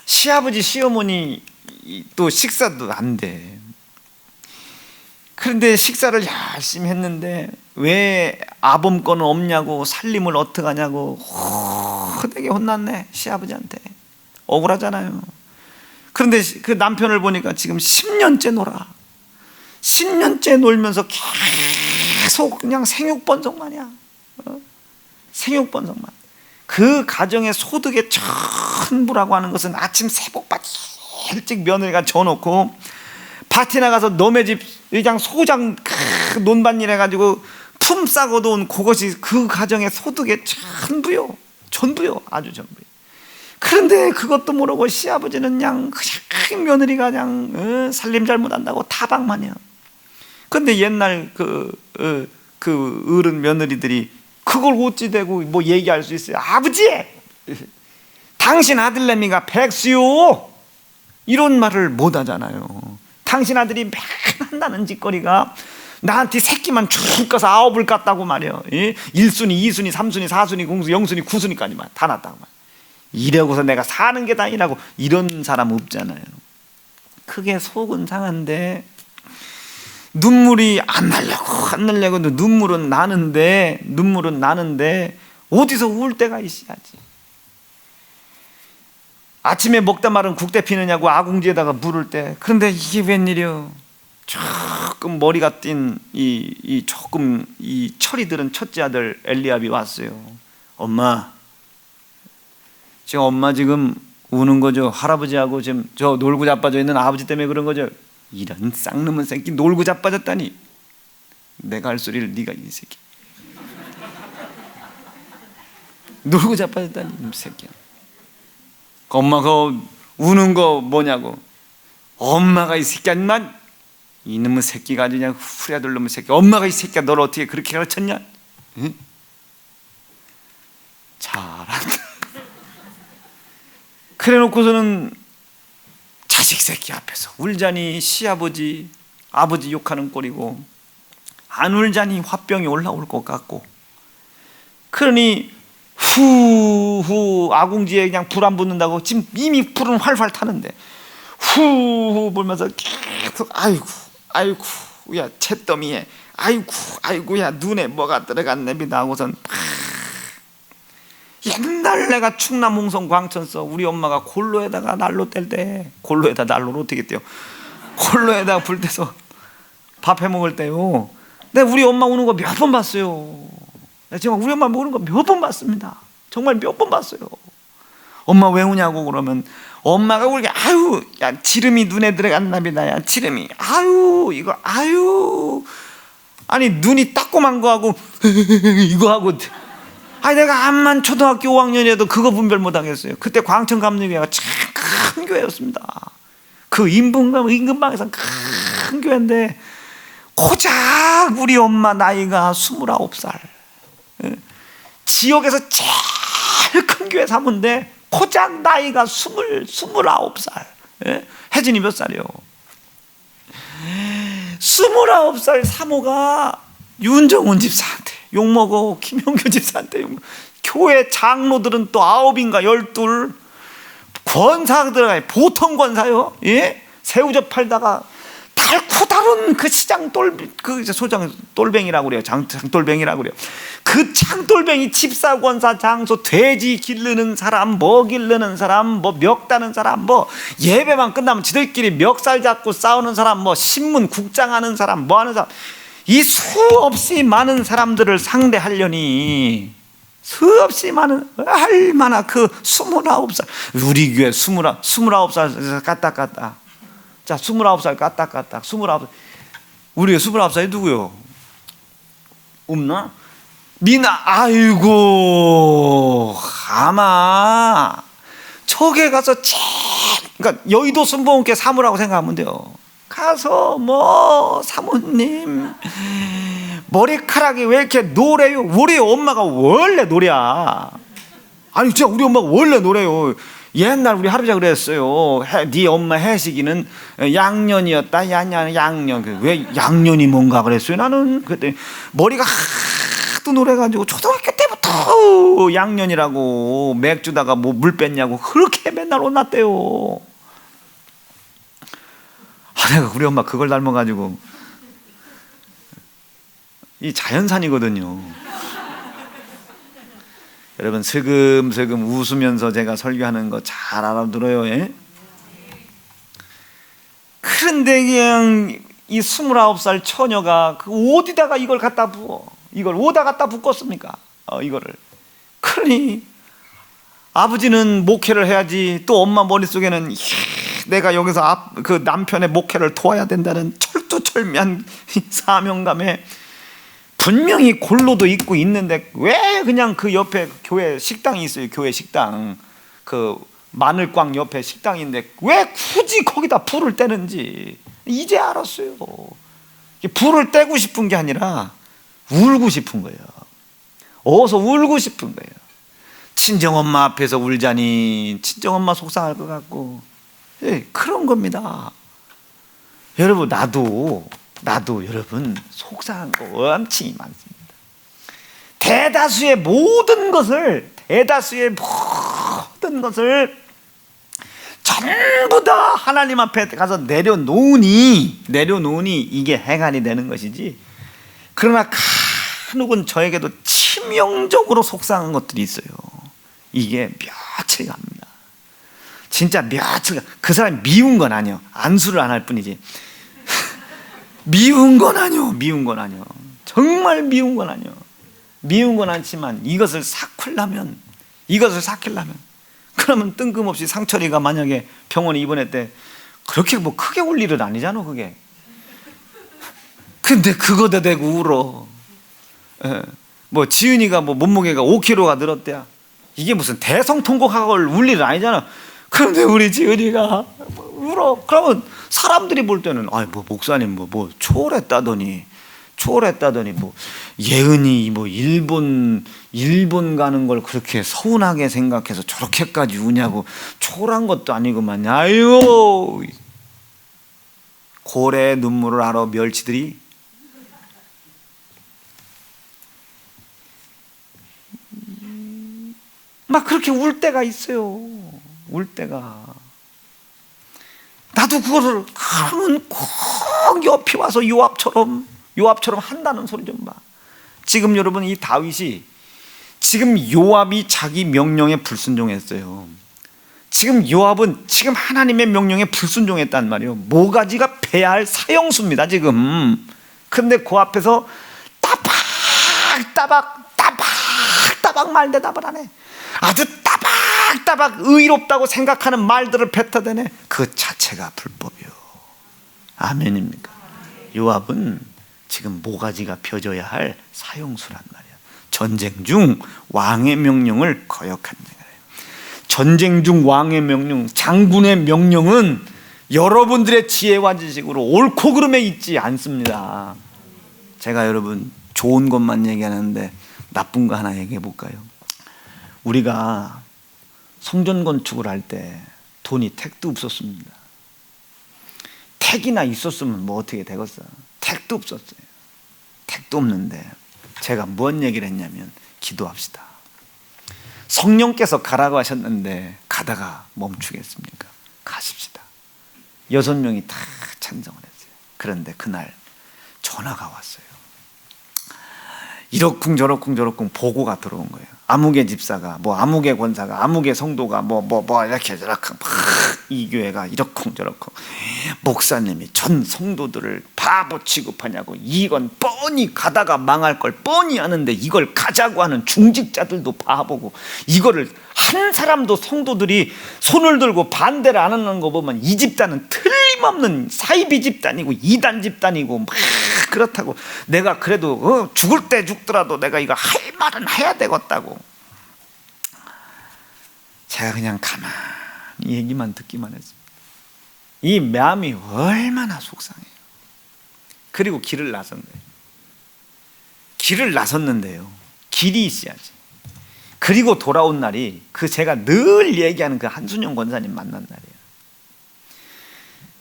시아버지, 시어머니 또 식사도 안 돼. 그런데 식사를 열심히 했는데 왜 아범 거는 없냐고, 살림을 어떡하냐고 되게 혼났네, 시아버지한테. 억울하잖아요. 그런데 그 남편을 보니까 지금 10년째 놀아. 10년째 놀면서 계속 그냥 생육번성만이야. 생육번성만. 그 가정의 소득의 전부라고 하는 것은 아침 새벽까지 일찍 며느리가 져놓고 파티 나가서 너네 집 의장 소장 논밭일 해가지고 품 싸고도 온 그것이 그 가정의 소득의 전부요. 아주 전부요. 그런데 그것도 모르고 시아버지는 그냥 며느리가 그냥 살림 잘못한다고 타박만이야. 그런데 옛날 그 어른 며느리들이 그걸 어찌 대고 뭐 얘기할 수 있어요? 아버지, 당신 아들내미가 백수요, 이런 말을 못 하잖아요. 당신 아들이 맨 한다는 짓거리가 나한테 새끼만 쭉 까서 9을 깠다고 말이에요. 1순위, 2순위, 3순위, 4순위, 공수, 0순위, 9순위까지만 다 났다고 말이에요. 이러고서 내가 사는 게 다니라고. 이런 사람 없잖아요. 크게 속은 상한데 눈물이 안 날려고 눈물은 나는데 어디서 울 때가 있어야지. 아침에 먹다 마른 국대 피느냐고 아궁지에다가 물을 때, 그런데 이게 웬일이요? 조금 머리가 띈 조금 철이 들은 첫째 아들 엘리압이 왔어요. 엄마 지금 우는 거죠? 할아버지하고 지금 저 놀고 자빠져 있는 아버지 때문에 그런 거죠? 이런 쌍놈의 새끼, 놀고 자빠졌다니. 내가 할 소리를 네가, 이 새끼. 놀고 자빠졌다니, 이 새끼야. 엄마가 우는 거 뭐냐고. 엄마가 이 새끼야, 인만 이놈의 새끼가 아주 그냥 후랴들 놈의 새끼. 엄마가 이 새끼야 너를 어떻게 그렇게 가르쳤냐? 응? 잘한다. 그래 놓고서는 자식 새끼 앞에서 울자니 시아버지, 아버지 욕하는 꼴이고, 안 울자니 화병이 올라올 것 같고, 그러니 후후 아궁지에 그냥 불 안 붙는다고 지금 이미 불은 활활 타는데 후후 불면서 계속 아이고 야 잿더미에 아이고 야 눈에 뭐가 들어갔네비다 하고선 옛날 내가 충남 홍성 광천서 우리 엄마가 골로에다가 난로 뗄 때, 골로에다 난로를 어떻게 떼요? 골로에다가 불 떼서 밥 해 먹을 때요, 내가 우리 엄마 우는 거 몇 번 봤어요. 정말 우리 엄마 우는 거 몇 번 봤습니다. 정말 몇 번 봤어요. 엄마 왜 우냐고 그러면 엄마가 울게, 아유 야 지름이 눈에 들어갔나비다, 야 지름이, 이거 아니 눈이 따꼬만 거 하고 이거 하고, 내가 암만 초등학교 5학년이라도 그거 분별 못 하겠어요. 그때 광천감리교회가 참 큰 교회였습니다. 그 임금방에서 큰 교회인데 고작 우리 엄마 나이가 29살, 지역에서 제일 큰 교회 사모인데 고작 나이가 29살. 혜진이 몇 살이요? 29살 사모가 윤정훈 집사한테 욕먹어, 김용규 집사한테 욕먹어. 교회 장로들은 또 9인가 12, 권사들은 보통 권사요. 새우젓 팔다가 달쿠다 다른 그 시장 그 소장 똘뱅이라고 그래요. 장똘뱅이라고 그래요. 그 장똘뱅이 집사권사 장소, 돼지 기르는 사람, 뭐 기르는 사람, 뭐 멱 따는 사람, 뭐 예배만 끝나면 지들끼리 멱살 잡고 싸우는 사람, 뭐 신문 국장하는 사람, 뭐 하는 사람, 이 수없이 많은 사람들을 상대하려니 수없이 많은 얼마나 그 29살, 우리 교회 29살 까딱까딱, 자 29살 까딱까딱, 29살, 우리 29살이 누구요? 없나? 미나. 아이고, 아마 저게 가서 그러니까 여의도 순복음교회 사무라고 생각하면 돼요. 가서 뭐 사모님 머리카락이 왜 이렇게 노래요? 우리 엄마가 원래 노래야. 아니 진짜 우리 엄마가 원래 노래요. 옛날 우리 할아버지가 그랬어요. 네 엄마 해시기는 양년이었다. 양년. 왜 양년이 뭔가 그랬어요. 나는 그때 머리가 하도 노래가지고 초등학교 때부터 양년이라고 맥주다가 뭐 물 뺐냐고 그렇게 맨날 혼났대요. 내가 우리 엄마 그걸 닮아가지고, 이 자연산이거든요. 여러분 슬금슬금 웃으면서 제가 설교하는 거 잘 알아들어요. 예? 그런데 그냥 이 29살 처녀가 그 어디다가 이걸 갖다 부어? 이걸 어디다 갖다 붓겠습니까? 이거를. 그러니 아버지는 목회를 해야지, 또 엄마 머릿속에는 내가 여기서 그 남편의 목회를 도와야 된다는 철두철미한 사명감에, 분명히 골로도 있고 있는데 왜 그냥 그 옆에 교회 식당이 있어요. 교회 식당, 그 마늘광 옆에 식당인데 왜 굳이 거기다 불을 떼는지 이제 알았어요. 불을 떼고 싶은 게 아니라 울고 싶은 거예요. 어서 울고 싶은 거예요. 친정엄마 앞에서 울자니 친정엄마 속상할 것 같고, 예, 그런 겁니다. 여러분 나도 여러분 속상한 거 엄청 많습니다. 대다수의 모든 것을 전부 다 하나님 앞에 가서 내려놓으니 이게 행한이 되는 것이지, 그러나 간혹은 저에게도 치명적으로 속상한 것들이 있어요. 이게 며칠 갑니다. 진짜 며칠. 그 사람이 미운 건 아니요. 안수를 안 할 뿐이지. 미운 건 아니요. 정말 미운 건 아니요. 미운 건 않지만 이것을 삭히려면 그러면 뜬금없이 상철이가 만약에 병원에 입원했대, 그렇게 뭐 크게 울 일은 아니잖아 그게. 근데 그거다 대고 울어. 뭐 지은이가 뭐 몸무게가 5kg가 늘었대야. 이게 무슨 대성통곡하고 울 일은 아니잖아. 그런데 우리 지은이가 울어. 그러면 사람들이 볼 때는 뭐 목사님 뭐 초월했다더니 뭐 예은이 뭐 일본 가는 걸 그렇게 서운하게 생각해서 저렇게까지 우냐고, 초월한 것도 아니고만. 아유, 고래의 눈물을 알아 멸치들이. 막 그렇게 울 때가 있어요. 울 때가. 나도 그거를 그러면 꼭 옆에 와서 요압처럼 한다는 소리 좀 봐. 지금 여러분 이 다윗이, 지금 요압이 자기 명령에 불순종했어요. 지금 요압은 지금 하나님의 명령에 불순종했단 말이에요. 모가지가 패야 할 사형수입니다 지금. 근데 그 앞에서 따박 말 대답을 하네. 아주 따박 의롭다고 생각하는 말들을 뱉어대네. 그 자체가 불법이요. 아멘입니까? 요압은 지금 모가지가 펴져야 할 사형수란 말이야. 전쟁 중 왕의 명령을 거역한 거예요. 전쟁 중 왕의 명령, 장군의 명령은 여러분들의 지혜와 지식으로 옳고 그름에 있지 않습니다. 제가 여러분 좋은 것만 얘기하는데 나쁜 거 하나 얘기해 볼까요? 우리가 성전 건축을 할 때 돈이 택도 없었습니다. 택이나 있었으면 뭐 어떻게 되겠어? 택도 없었어요. 택도 없는데 제가 뭔 얘기를 했냐면, 기도합시다. 성령께서 가라고 하셨는데 가다가 멈추겠습니까? 가십시다. 6명이 다 찬성을 했어요. 그런데 그날 전화가 왔어요. 이러쿵 저러쿵 보고가 들어온 거예요. 아무개 집사가 아무개 권사가 아무개 성도가 이렇게 이 교회가 이러쿵 저러쿵 목사님이 전 성도들을 바보 취급하냐고, 이건 뻔히 가다가 망할 걸 뻔히 아는데 이걸 가자고 하는 중직자들도 바보고, 이거를 한 사람도 성도들이 손을 들고 반대를 안 하는 거 보면 이 집단은 틀림없는 사이비 집단이고 이단 집단이고 막 그렇다고, 내가 그래도 죽을 때 죽더라도 내가 이거 할 말은 해야 되겠다고. 제가 그냥 가만히 얘기만 듣기만 했습니다. 이 마음이 얼마나 속상해요. 그리고 길을 나섰는데요, 길이 있어야지. 그리고 돌아온 날이 제가 늘 얘기하는 한순영 권사님 만난 날이에요.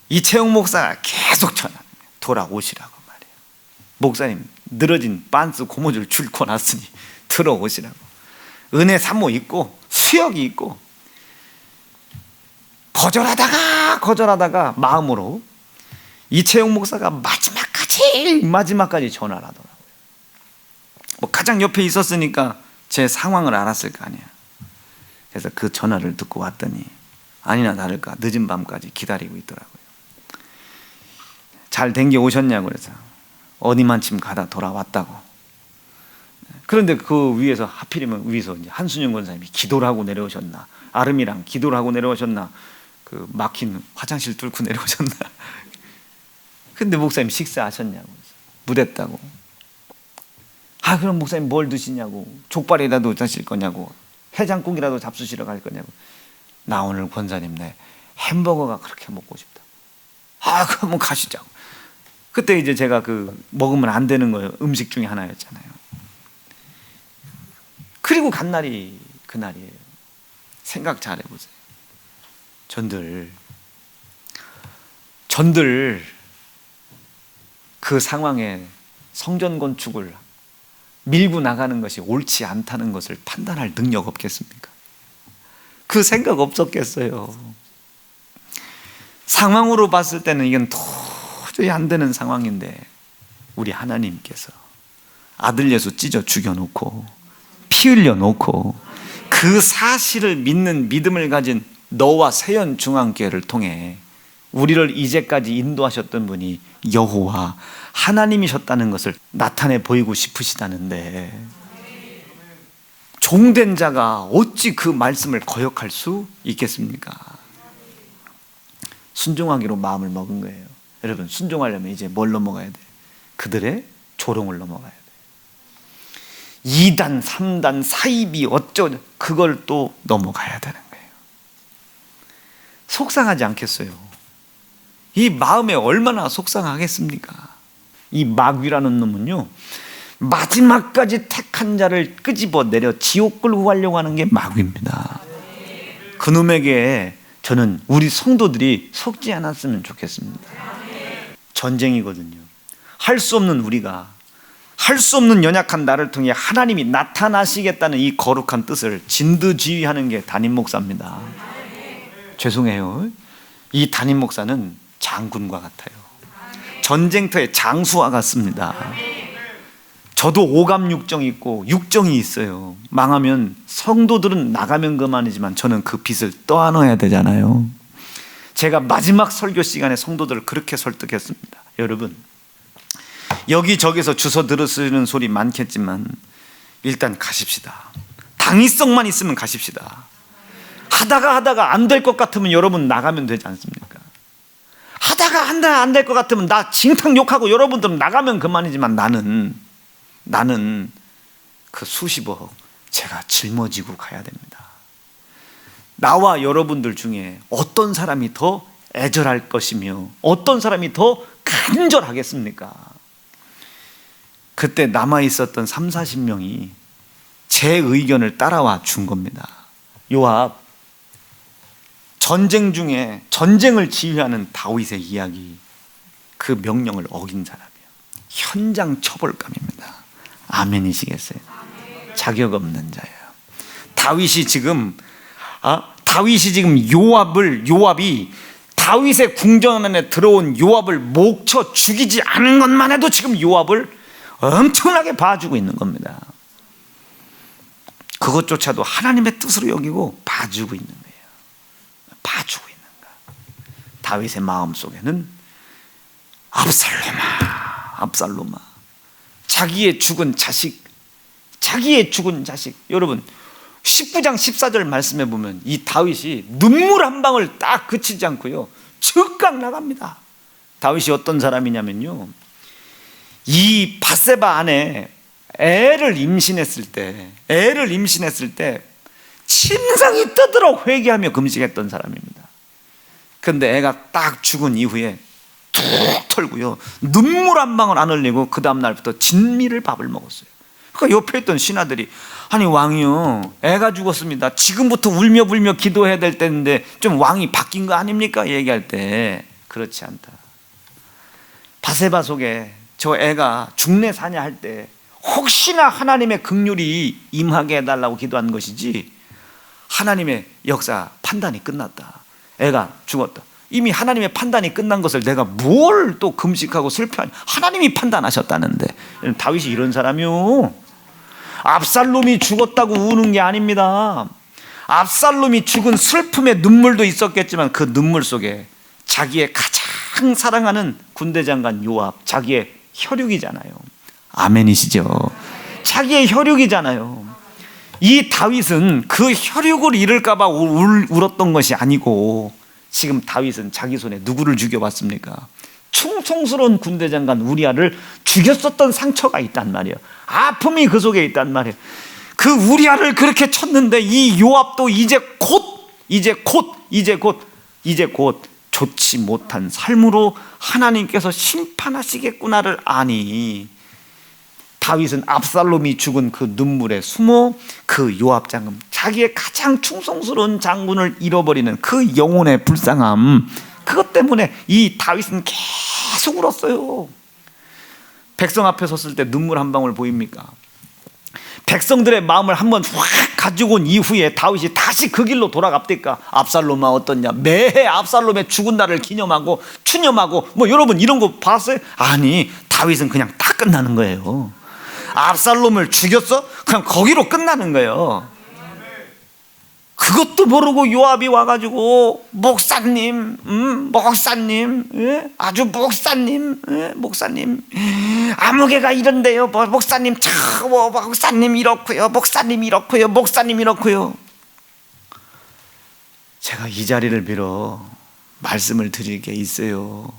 이채용 목사가 계속 전화해요. 돌아오시라고 말이에요. 목사님 늘어진 반스 고무줄 줄고 놨으니 들어오시라고. 은혜 사모 있고 수역이 있고. 거절하다가 마음으로 이채용 목사가 마지막까지 전화를 하더라고요. 가장 옆에 있었으니까 제 상황을 알았을 거 아니에요. 그래서 그 전화를 듣고 왔더니 아니나 다를까 늦은 밤까지 기다리고 있더라고요. 잘 댕겨 오셨냐고. 그래서 어디만침 가다 돌아왔다고. 그런데 그 위에서 하필이면 위에서 이제 한순영 권사님이 기도를 하고 내려오셨나, 아름이랑 기도를 하고 내려오셨나, 막힌 화장실 뚫고 내려오셨나. 근데 목사님 식사하셨냐고. 무댔다고. 그럼 목사님 뭘 드시냐고. 족발이라도 드실 거냐고. 해장국이라도 잡수시러 갈 거냐고. 나 오늘 권사님 햄버거가 그렇게 먹고 싶다. 그럼 가시자고. 그때 이제 제가 먹으면 안 되는 거예요. 음식 중에 하나였잖아요. 그리고 간 날이 그날이에요. 생각 잘 해보세요. 전들 그 상황에 성전 건축을 밀고 나가는 것이 옳지 않다는 것을 판단할 능력 없겠습니까? 그 생각 없었겠어요. 상황으로 봤을 때는 이건 도저히 안 되는 상황인데 우리 하나님께서 아들 예수 찢어 죽여놓고 피 흘려놓고 그 사실을 믿는 믿음을 가진 너와 세연중앙교회를 통해 우리를 이제까지 인도하셨던 분이 여호와 하나님이셨다는 것을 나타내 보이고 싶으시다는데, 종된 자가 어찌 그 말씀을 거역할 수 있겠습니까? 순종하기로 마음을 먹은 거예요. 여러분, 순종하려면 이제 뭘 넘어가야 돼? 그들의 조롱을 넘어가야 돼. 2단, 3단, 사입이 그걸 또 넘어가야 되는 거예요. 속상하지 않겠어요? 이 마음에 얼마나 속상하겠습니까? 이 마귀라는 놈은요, 마지막까지 택한 자를 끄집어 내려 지옥 끌고 가려고 하는 게 마귀입니다. 그 놈에게 저는 우리 성도들이 속지 않았으면 좋겠습니다. 전쟁이거든요. 할 수 없는 우리가, 할 수 없는 연약한 나를 통해 하나님이 나타나시겠다는 이 거룩한 뜻을 진두지휘하는 게 담임 목사입니다. 죄송해요. 이 담임 목사는 장군과 같아요. 전쟁터의 장수와 같습니다. 저도 오감육정이 있고 육정이 있어요. 망하면 성도들은 나가면 그만이지만 저는 그 빚을 떠안아야 되잖아요. 제가 마지막 설교 시간에 성도들을 그렇게 설득했습니다. 여러분, 여기저기서 주워 들으시는 소리 많겠지만 일단 가십시다. 당위성만 있으면 가십시다. 하다가 안 될 것 같으면 여러분 나가면 되지 않습니까? 하다가 안 될 것 같으면 나 징탕 욕하고 여러분들은 나가면 그만이지만 나는 그 수십억 제가 짊어지고 가야 됩니다. 나와 여러분들 중에 어떤 사람이 더 애절할 것이며 어떤 사람이 더 간절하겠습니까? 그때 남아있었던 30-40명이 제 의견을 따라와 준 겁니다. 요압, 전쟁 중에 전쟁을 지휘하는 다윗의 이야기, 그 명령을 어긴 사람이에요. 현장 처벌감입니다. 아멘이시겠어요? 자격 없는 자예요. 다윗이 지금 요압이 다윗의 궁전 안에 들어온 요압을 목쳐 죽이지 않은 것만 해도 지금 요압을 엄청나게 봐주고 있는 겁니다. 그것조차도 하나님의 뜻으로 여기고 봐주고 있는 거예요. 봐주고 있는 거. 다윗의 마음속에는 압살롬아, 자기의 죽은 자식, 여러분 19장 14절 말씀해 보면 이 다윗이 눈물 한 방울 딱 그치지 않고요, 즉각 나갑니다. 다윗이 어떤 사람이냐면요, 이 밧세바 안에 애를 임신했을 때 침상이 뜨도록 회개하며 금식했던 사람입니다. 그런데 애가 딱 죽은 이후에 툭 털고요, 눈물 한 방울 안 흘리고 그 다음 날부터 진미를 밥을 먹었어요. 그러니까 옆에 있던 신하들이, 아니 왕이요, 애가 죽었습니다, 지금부터 울며 불며 기도해야 될 때인데 좀 왕이 바뀐 거 아닙니까? 얘기할 때 그렇지 않다. 밧세바 속에 저 애가 죽네 사냐 할 때 혹시나 하나님의 긍휼이 임하게 해달라고 기도한 것이지, 하나님의 역사 판단이 끝났다, 애가 죽었다, 이미 하나님의 판단이 끝난 것을 내가 뭘 또 금식하고 슬퍼하냐, 하나님이 판단하셨다는데. 다윗이 이런 사람이요, 압살롬이 죽었다고 우는 게 아닙니다. 압살롬이 죽은 슬픔의 눈물도 있었겠지만 그 눈물 속에 자기의 가장 사랑하는 군대장관 요압, 자기의 혈육이잖아요. 아멘이시죠? 자기의 혈육이잖아요. 이 다윗은 그 혈육을 잃을까 봐 울었던 것이 아니고, 지금 다윗은 자기 손에 누구를 죽여봤습니까? 충성스러운 군대장관 우리아를 죽였었던 상처가 있단 말이에요. 아픔이 그 속에 있단 말이에요. 그 우리아를 그렇게 쳤는데 이 요압도 이제 곧 좋지 못한 삶으로 하나님께서 심판하시겠구나를 아니, 다윗은 압살롬이 죽은 그 눈물에 숨어 그 요압 장군, 자기의 가장 충성스러운 장군을 잃어버리는 그 영혼의 불쌍함, 그것 때문에 이 다윗은 계속 울었어요. 백성 앞에 섰을 때 눈물 한 방울 보입니까? 백성들의 마음을 한번 확 가지고 온 이후에 다윗이 다시 그 길로 돌아갑니까? 압살롬아 어떻냐, 매해 압살롬의 죽은 날을 기념하고 추념하고 뭐 여러분 이런 거 봤어요? 아니, 다윗은 그냥 다 끝나는 거예요. 압살롬을 죽였어? 그냥 거기로 끝나는 거예요. 그것도 모르고 요압이 와가지고 목사님, 예? 아주 목사님, 예? 목사님 아무개가 이런데요, 목사님 목사님 이렇고요. 제가 이 자리를 빌어 말씀을 드릴 게 있어요.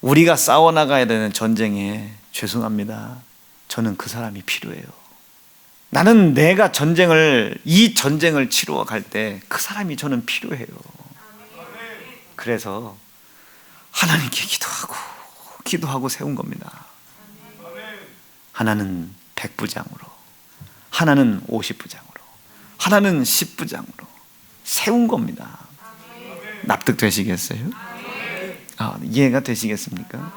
우리가 싸워나가야 되는 전쟁에, 죄송합니다, 저는 그 사람이 필요해요. 나는 내가 이 전쟁을 치러 갈 때 그 사람이 저는 필요해요. 그래서 하나님께 기도하고 세운 겁니다. 하나는 100부장으로, 하나는 50부장으로, 하나는 10부장으로 세운 겁니다. 납득되시겠어요? 이해가 되시겠습니까?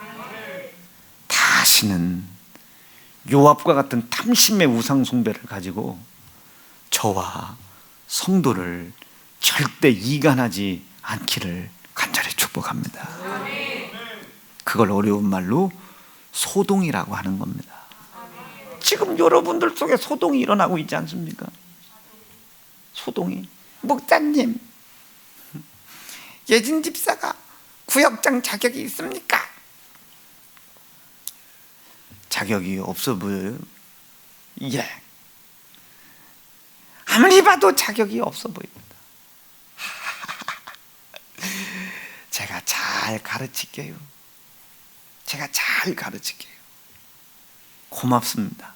다시는 요압과 같은 탐심의 우상 숭배를 가지고 저와 성도를 절대 이간하지 않기를 간절히 축복합니다. 그걸 어려운 말로 소동이라고 하는 겁니다. 지금 여러분들 속에 소동이 일어나고 있지 않습니까? 소동이. 목사님, 예진 집사가 구역장 자격이 있습니까? 자격이 없어 보여요? 예. 아무리 봐도 자격이 없어 보입니다. 제가 잘 가르칠게요. 고맙습니다.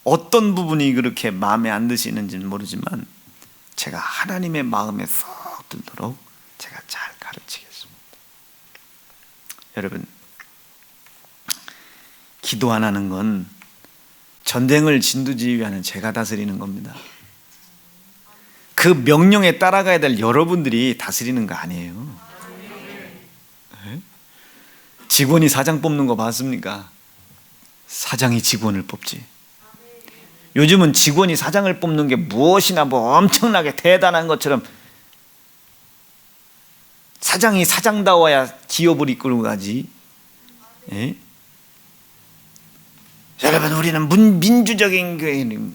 어떤 부분이 그렇게 마음에 안 드시는지는 모르지만 제가 하나님의 마음에 쏙 들도록 제가 잘 가르치겠습니다. 여러분, 기도 안 하는 건 전쟁을 진두지휘하는 제가 다스리는 겁니다. 그 명령에 따라가야 될 여러분들이 다스리는 거 아니에요. 네? 직원이 사장 뽑는 거 봤습니까? 사장이 직원을 뽑지. 요즘은 직원이 사장을 뽑는 게 무엇이나 뭐 엄청나게 대단한 것처럼 사장이 사장다워야 기업을 이끌고 가지. 예? 여러분, 우리는 민주적인 교회는,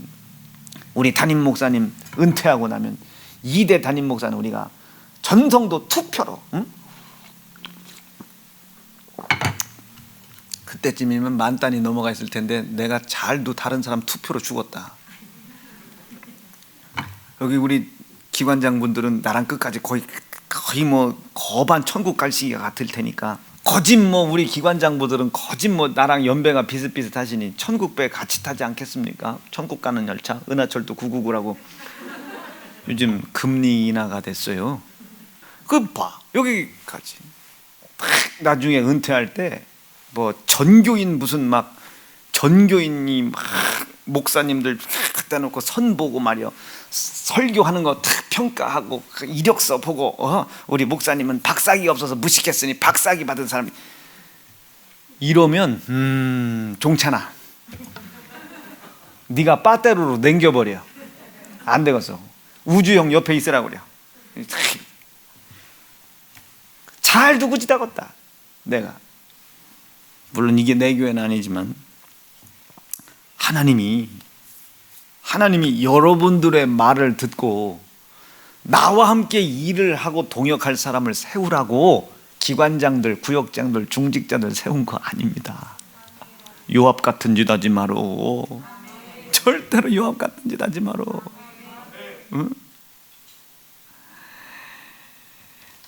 우리 담임 목사님 은퇴하고 나면 2대 담임 목사는 우리가 전성도 투표로, 응? 그때쯤이면 10,000단이 넘어가 있을 텐데 내가 잘도 다른 사람 투표로 죽었다. 여기 우리 기관장분들은 나랑 끝까지 거의 뭐 거반 천국 갈 시기가 같을 테니까, 거짓 뭐 우리 기관장분들은 거짓 뭐 나랑 연배가 비슷비슷하시니 천국배 같이 타지 않겠습니까? 천국 가는 열차, 은하철도 999라고 요즘 금리 인하가 됐어요. 그 봐, 여기까지 나중에 은퇴할 때 뭐 전교인, 무슨 막 전교인이 막 목사님들 갖다 놓고 선 보고 말이야, 설교하는 거 탁 평가하고 이력서 보고, 우리 목사님은 박사기 없어서 무식했으니 박사기 받은 사람이, 이러면 종찬아, 네가 빠떼로로 남겨버려. 안 되겠어. 우주형 옆에 있으라고 그래. 잘 두고 지다겄다. 내가 물론 이게 내 교회는 아니지만 하나님이 여러분들의 말을 듣고 나와 함께 일을 하고 동역할 사람을 세우라고 기관장들, 구역장들, 중직자들 세운 거 아닙니다. 요압 같은 짓 하지 마로. 절대로 요압 같은 짓 하지 마로. 응?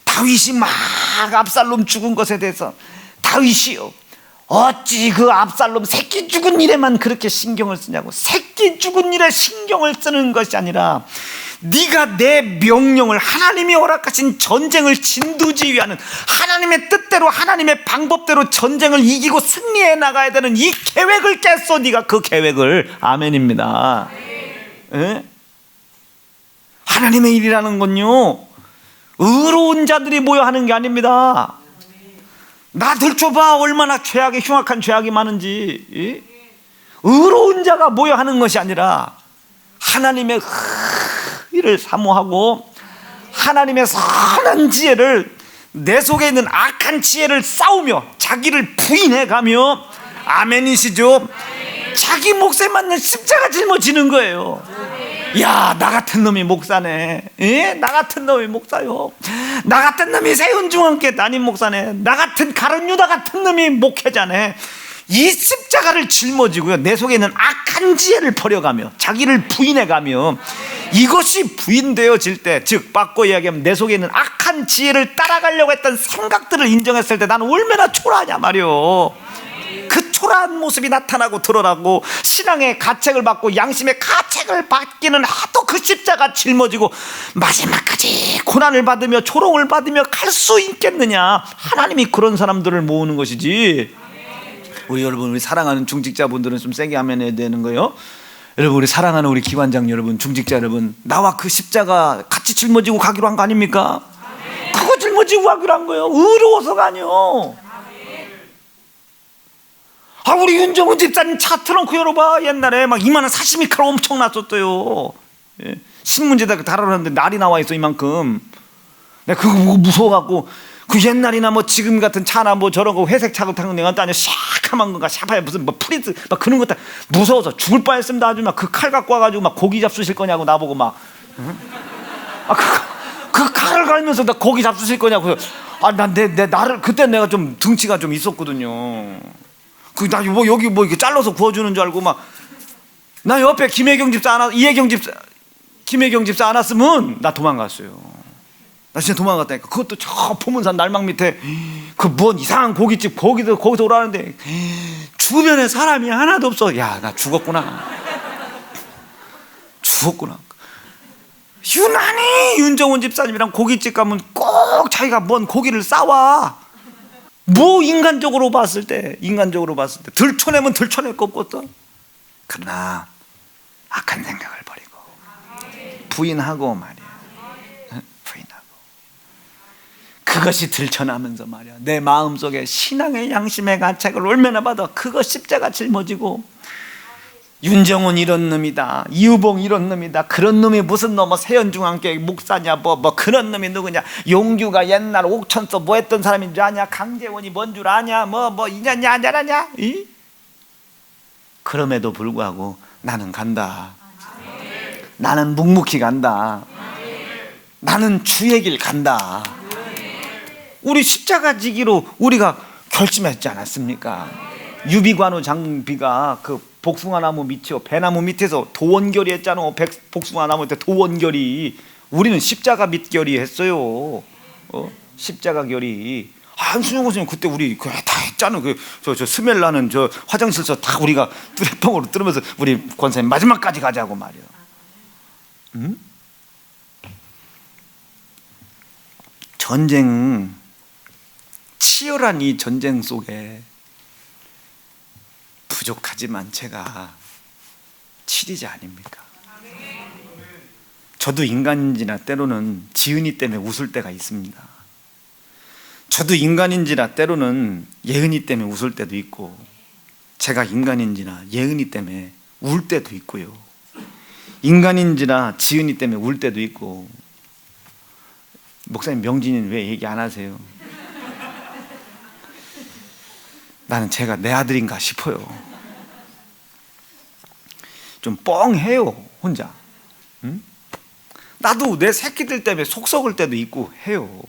다윗이 막 압살롬 죽은 것에 대해서, 다윗이요, 어찌 그 압살롬 새끼 죽은 일에만 그렇게 신경을 쓰냐고. 새끼 죽은 일에 신경을 쓰는 것이 아니라 네가 내 명령을, 하나님이 허락하신 전쟁을 진두지휘하는 하나님의 뜻대로, 하나님의 방법대로 전쟁을 이기고 승리해 나가야 되는 이 계획을 깼어. 네가 그 계획을. 아멘입니다. 예? 하나님의 일이라는 건요, 의로운 자들이 모여 하는 게 아닙니다. 나 들춰봐, 얼마나 죄악에 흉악한 죄악이 많은지. 예? 의로운 자가 모여 하는 것이 아니라 하나님의 일을 사모하고 하나님의 선한 지혜를, 내 속에 있는 악한 지혜를 싸우며 자기를 부인해가며, 아멘이시죠? 자기 몫에 맞는 십자가 짊어지는 거예요. 야, 나 같은 놈이 목사네. 예? 나 같은 놈이 목사요. 나 같은 놈이 세운중앙교회 담임 목사네. 나 같은 가룟 유다 같은 놈이 목회자네. 이 십자가를 짊어지고요, 내 속에 있는 악한 지혜를 버려가며 자기를 부인해가며, 이것이 부인되어질 때, 즉 바꿔 이야기하면 내 속에 있는 악한 지혜를 따라가려고 했던 생각들을 인정했을 때 나는 얼마나 초라하냐 말이요. 그 초라한 모습이 나타나고 드러나고, 신앙의 가책을 받고 양심의 가책을 받기는 하도 그 십자가 짊어지고 마지막까지 고난을 받으며 조롱을 받으며 갈 수 있겠느냐. 하나님이 그런 사람들을 모으는 것이지. 우리 여러분, 우리 사랑하는 중직자분들은 좀 세게 하면 해야 되는 거예요. 여러분, 우리 사랑하는 우리 기관장 여러분, 중직자 여러분, 나와 그 십자가 같이 짊어지고 가기로 한 거 아닙니까? 그거 짊어지고 가기로 한 거예요. 의로워서가 아니요. 아, 우리 윤정훈 집사님 차 트렁크 열어봐. 옛날에 막 이만한 사시미카로 엄청 났었어요. 예. 신문지에다 달아놨는데 날이 나와 있어, 이만큼. 내가 그거 보고 무서워갖고, 그 옛날이나 뭐 지금 같은 차나 뭐 저런 거 회색 차고 타는 거 아니야, 시커먼 건가, 샤파에 무슨 뭐 프린트 막 그런 것 무서워서 죽을 뻔했습니다. 아주 막 그 칼 갖고 와가지고 막 고기 잡수실 거냐고 나보고 막, 응? 아, 그 칼을 갈면서 나 고기 잡수실 거냐고. 아, 나를 그때 내가 좀 등치가 좀 있었거든요. 나 뭐 여기 뭐 이렇게 잘라서 구워주는 줄 알고 막, 나 옆에 김혜경 집사 안 왔, 김혜경 집사 안 왔으면 나 도망갔어요. 나 진짜 도망갔다니까. 그것도 저 포문산 날막 밑에 그 뭔 이상한 고깃집, 거기서 오라는데 주변에 사람이 하나도 없어. 야, 나 죽었구나. 유난히 윤정훈 집사님이랑 고깃집 가면 꼭 자기가 뭔 고기를 싸와. 뭐 인간적으로 봤을 때 들춰내면 들춰낼 것 없거든. 그러나 악한 생각을 버리고 부인하고 말이야. 부인하고 그것이 들춰나면서 말이야, 내 마음속에 신앙의 양심의 가책을 얼마나 받아. 그거 십자가 짊어지고 윤정은 이런 놈이다, 이유봉 이런 놈이다, 그런 놈이 무슨 놈, 세연중앙교회 목사냐, 뭐 그런 놈이 누구냐, 용규가 옛날 옥천서 뭐 했던 사람인 줄 아냐, 강재원이 뭔 줄 아냐, 뭐 이냐냐 안냐냐. 그럼에도 불구하고 나는 간다. 나는 묵묵히 간다. 나는 주의 길 간다. 우리 십자가 지기로 우리가 결심했지 않았습니까? 유비관우 장비가 그 복숭아나무 밑이요, 배나무 밑에서 도원결이 했잖아. 복숭아나무 밑에 도원결이. 우리는 십자가 밑결이 했어요. 십자가 결이. 한순영 교수님 그때 우리 다 했잖아. 저 스멜 나는 저 화장실에서 다 우리가 뚜레뻥으로 들으면서 우리 권사님 마지막까지 가자고 말이야. 응? 전쟁, 치열한 이 전쟁 속에 부족하지만 제가 치리자 아닙니까? 저도 인간인지라 때로는 지은이 때문에 웃을 때가 있습니다. 저도 인간인지라 때로는 예은이 때문에 웃을 때도 있고, 제가 인간인지라 예은이 때문에 울 때도 있고요, 인간인지라 지은이 때문에 울 때도 있고. 목사님 명진이는 왜 얘기 안 하세요? 나는 제가 내 아들인가 싶어요. 좀 뻥해요 혼자. 응? 나도 내 새끼들 때문에 속 썩을 때도 있고 해요.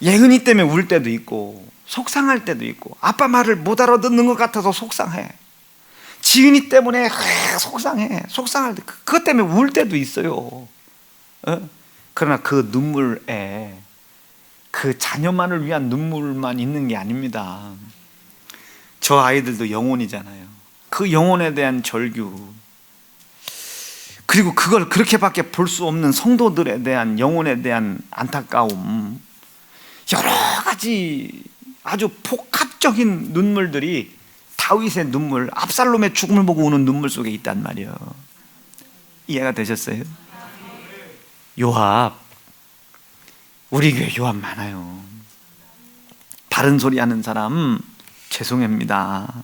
예은이 때문에 울 때도 있고 속상할 때도 있고, 아빠 말을 못 알아듣는 것 같아서 속상해. 지은이 때문에 속상해. 속상할 때 그것 때문에 울 때도 있어요. 그러나 그 눈물에 그 자녀만을 위한 눈물만 있는 게 아닙니다. 저 아이들도 영혼이잖아요. 그 영혼에 대한 절규, 그리고 그걸 그렇게밖에 볼 수 없는 성도들에 대한 영혼에 대한 안타까움, 여러 가지 아주 복합적인 눈물들이 다윗의 눈물, 압살롬의 죽음을 보고 우는 눈물 속에 있단 말이에요. 이해가 되셨어요? 요압, 우리 교회 요압 많아요. 바른 소리 하는 사람 죄송합니다.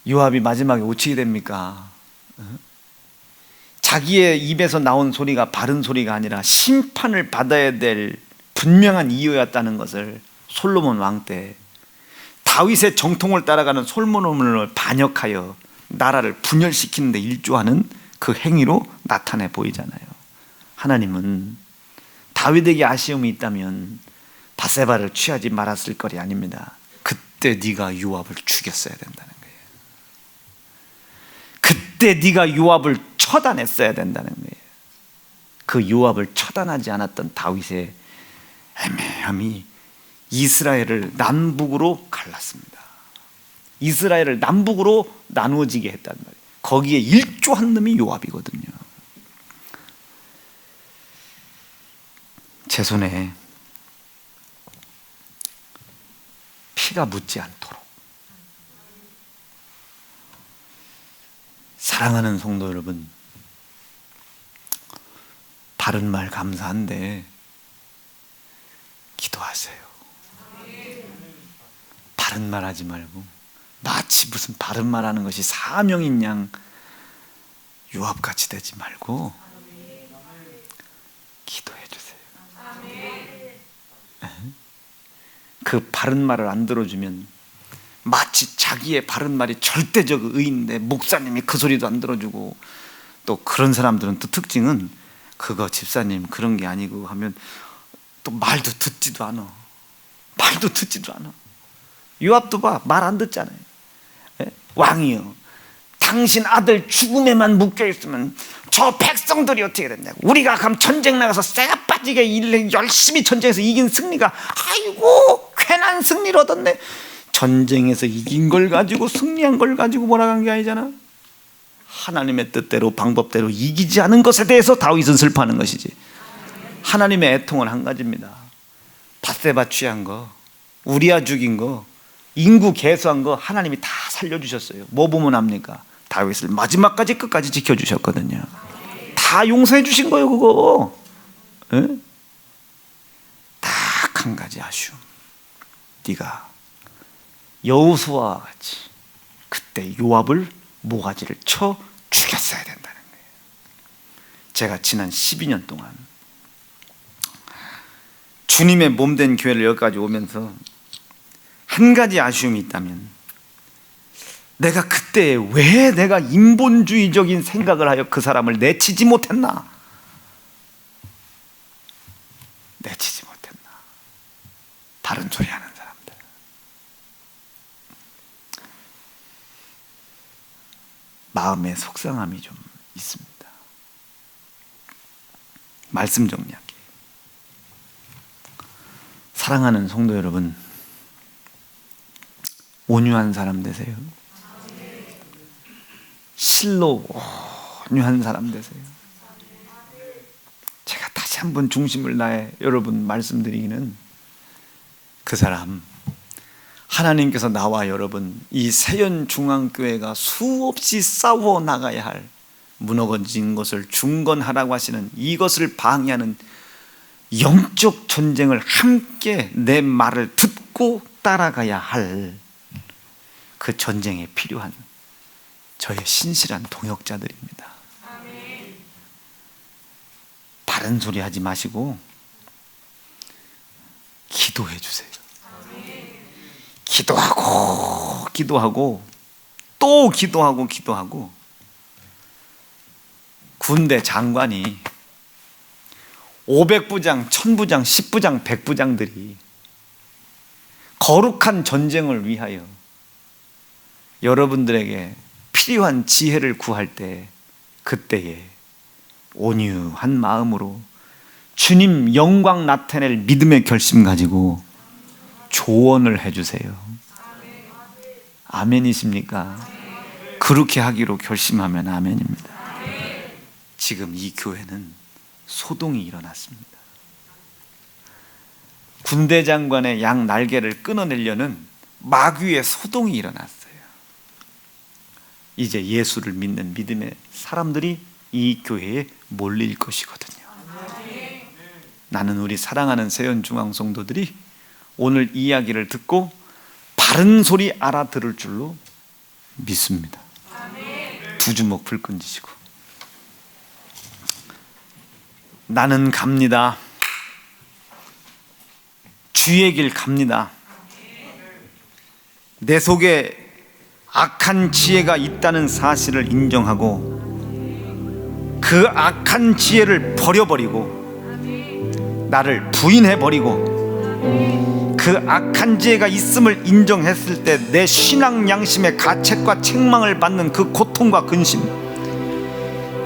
요압이 마지막에 어찌게 됩니까? 자기의 입에서 나온 소리가 바른 소리가 아니라 심판을 받아야 될 분명한 이유였다는 것을 솔로몬 왕 때 다윗의 정통을 따라가는 솔로몬을 반역하여 나라를 분열시키는 데 일조하는 그 행위로 나타내 보이잖아요. 하나님은 다윗에게 아쉬움이 있다면 바세바를 취하지 말았을 거리 아닙니다. 그때 네가 요압을 죽였어야 된다는 거예요. 그때 네가 요압을 처단했어야 된다는 거예요. 그 요압을 처단하지 않았던 다윗의 애매함이 이스라엘을 남북으로 갈랐습니다. 이스라엘을 남북으로 나누어지게 했단 말이에요. 거기에 일조한 놈이 요압이거든요. 제 손에 피가 묻지 않도록, 사랑하는 성도 여러분, 바른 말 감사한데 기도하세요. 바른 말 하지 말고 마치 무슨 바른 말 하는 것이 사명인 양 요압같이 되지 말고 기도해 주세요. 그 바른 말을 안 들어주면 마치 자기의 바른 말이 절대적 의인데 목사님이 그 소리도 안 들어주고, 또 그런 사람들은 또 특징은 그거 집사님 그런 게 아니고 하면 또 말도 듣지도 않아. 말도 듣지도 않아. 요압도 봐, 말 안 듣잖아요. 왕이요, 당신 아들 죽음에만 묶여있으면 저 백성들이 어떻게 됐냐고. 우리가 그럼 전쟁 나가서 쇠가 빠지게 일 열심히 전쟁에서 이긴 승리가, 아이고 괜한 승리를 얻었네. 전쟁에서 이긴 걸 가지고, 승리한 걸 가지고 몰아간 게 아니잖아. 하나님의 뜻대로 방법대로 이기지 않은 것에 대해서 다윗은 슬퍼하는 것이지. 하나님의 애통은 한 가지입니다. 바세바 취한 거, 우리아 죽인 거, 인구 개수한 거 하나님이 다 살려주셨어요. 뭐 보면 압니까? 다윗을 마지막까지 끝까지 지켜주셨거든요. 다 용서해 주신 거예요 그거. 딱 한 가지 아쉬움. 네가 여호수아와 같이 그때 요압을 모가지를 쳐 죽였어야 된다는 거예요. 제가 지난 12년 동안 주님의 몸된 교회를 여기까지 오면서 한 가지 아쉬움이 있다면, 내가 그때 왜 내가 인본주의적인 생각을 하여 그 사람을 내치지 못했나? 내치지 못했나? 다른 소리 하는 사람들. 마음의 속상함이 좀 있습니다. 말씀 정리할게요. 사랑하는 성도 여러분, 온유한 사람 되세요. 실로 온유한 사람 되세요. 제가 다시 한번 중심을 다해 여러분 말씀드리기는, 그 사람, 하나님께서 나와 여러분 이 세연중앙교회가 수없이 싸워 나가야 할, 무너진 것을 중건하라고 하시는 이것을 방해하는 영적 전쟁을 함께 내 말을 듣고 따라가야 할 그 전쟁에 필요한 저의 신실한 동역자들입니다. 다른 소리 하지 마시고 기도해 주세요. 기도하고 기도하고 또 기도하고 군대 장관이 500부장, 1000부장, 10부장, 100부장들이 거룩한 전쟁을 위하여 여러분들에게 필요한 지혜를 구할 때, 그때에 온유한 마음으로 주님 영광 나타낼 믿음의 결심 가지고 조언을 해주세요. 아멘이십니까? 그렇게 하기로 결심하면 아멘입니다. 지금 이 교회는 소동이 일어났습니다. 군대 장관의 양 날개를 끊어내려는 마귀의 소동이 일어났어요. 이제 예수를 믿는 믿음의 사람들이 이 교회에 몰릴 것이거든요. 나는 우리 사랑하는 세연중앙 성도들이 오늘 이야기를 듣고 바른 소리 알아들을 줄로 믿습니다. 두 주먹 불끈 쥐시고, 나는 갑니다. 주의 길 갑니다. 내 속에 악한 지혜가 있다는 사실을 인정하고 그 악한 지혜를 버려버리고 나를 부인해버리고 그 악한 지혜가 있음을 인정했을 때 내 신앙 양심의 가책과 책망을 받는 그 고통과 근심,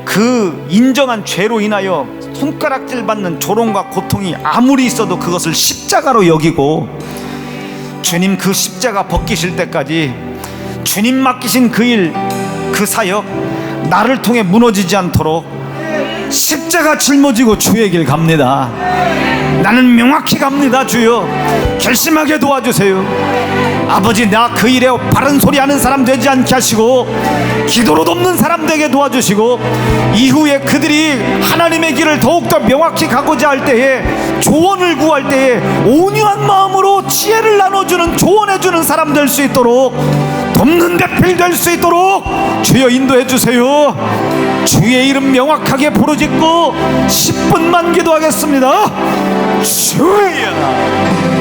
그 인정한 죄로 인하여 손가락질 받는 조롱과 고통이 아무리 있어도 그것을 십자가로 여기고 주님 그 십자가 벗기실 때까지 주님 맡기신 그 일, 그 사역 나를 통해 무너지지 않도록 십자가 짊어지고 주의 길 갑니다. 나는 명확히 갑니다. 주여 결심하게 도와주세요. 아버지, 나 그 일에 바른 소리 하는 사람 되지 않게 하시고 기도로 돕는 사람 되게 도와주시고, 이후에 그들이 하나님의 길을 더욱더 명확히 가고자 할 때에, 조언을 구할 때에 온유한 마음으로 지혜를 나눠주는, 조언해주는 사람 될 수 있도록, 돕는 대필 될 수 있도록 주여 인도해 주세요. 주의 이름 명확하게 부르짖고 10분만 기도하겠습니다. 주여.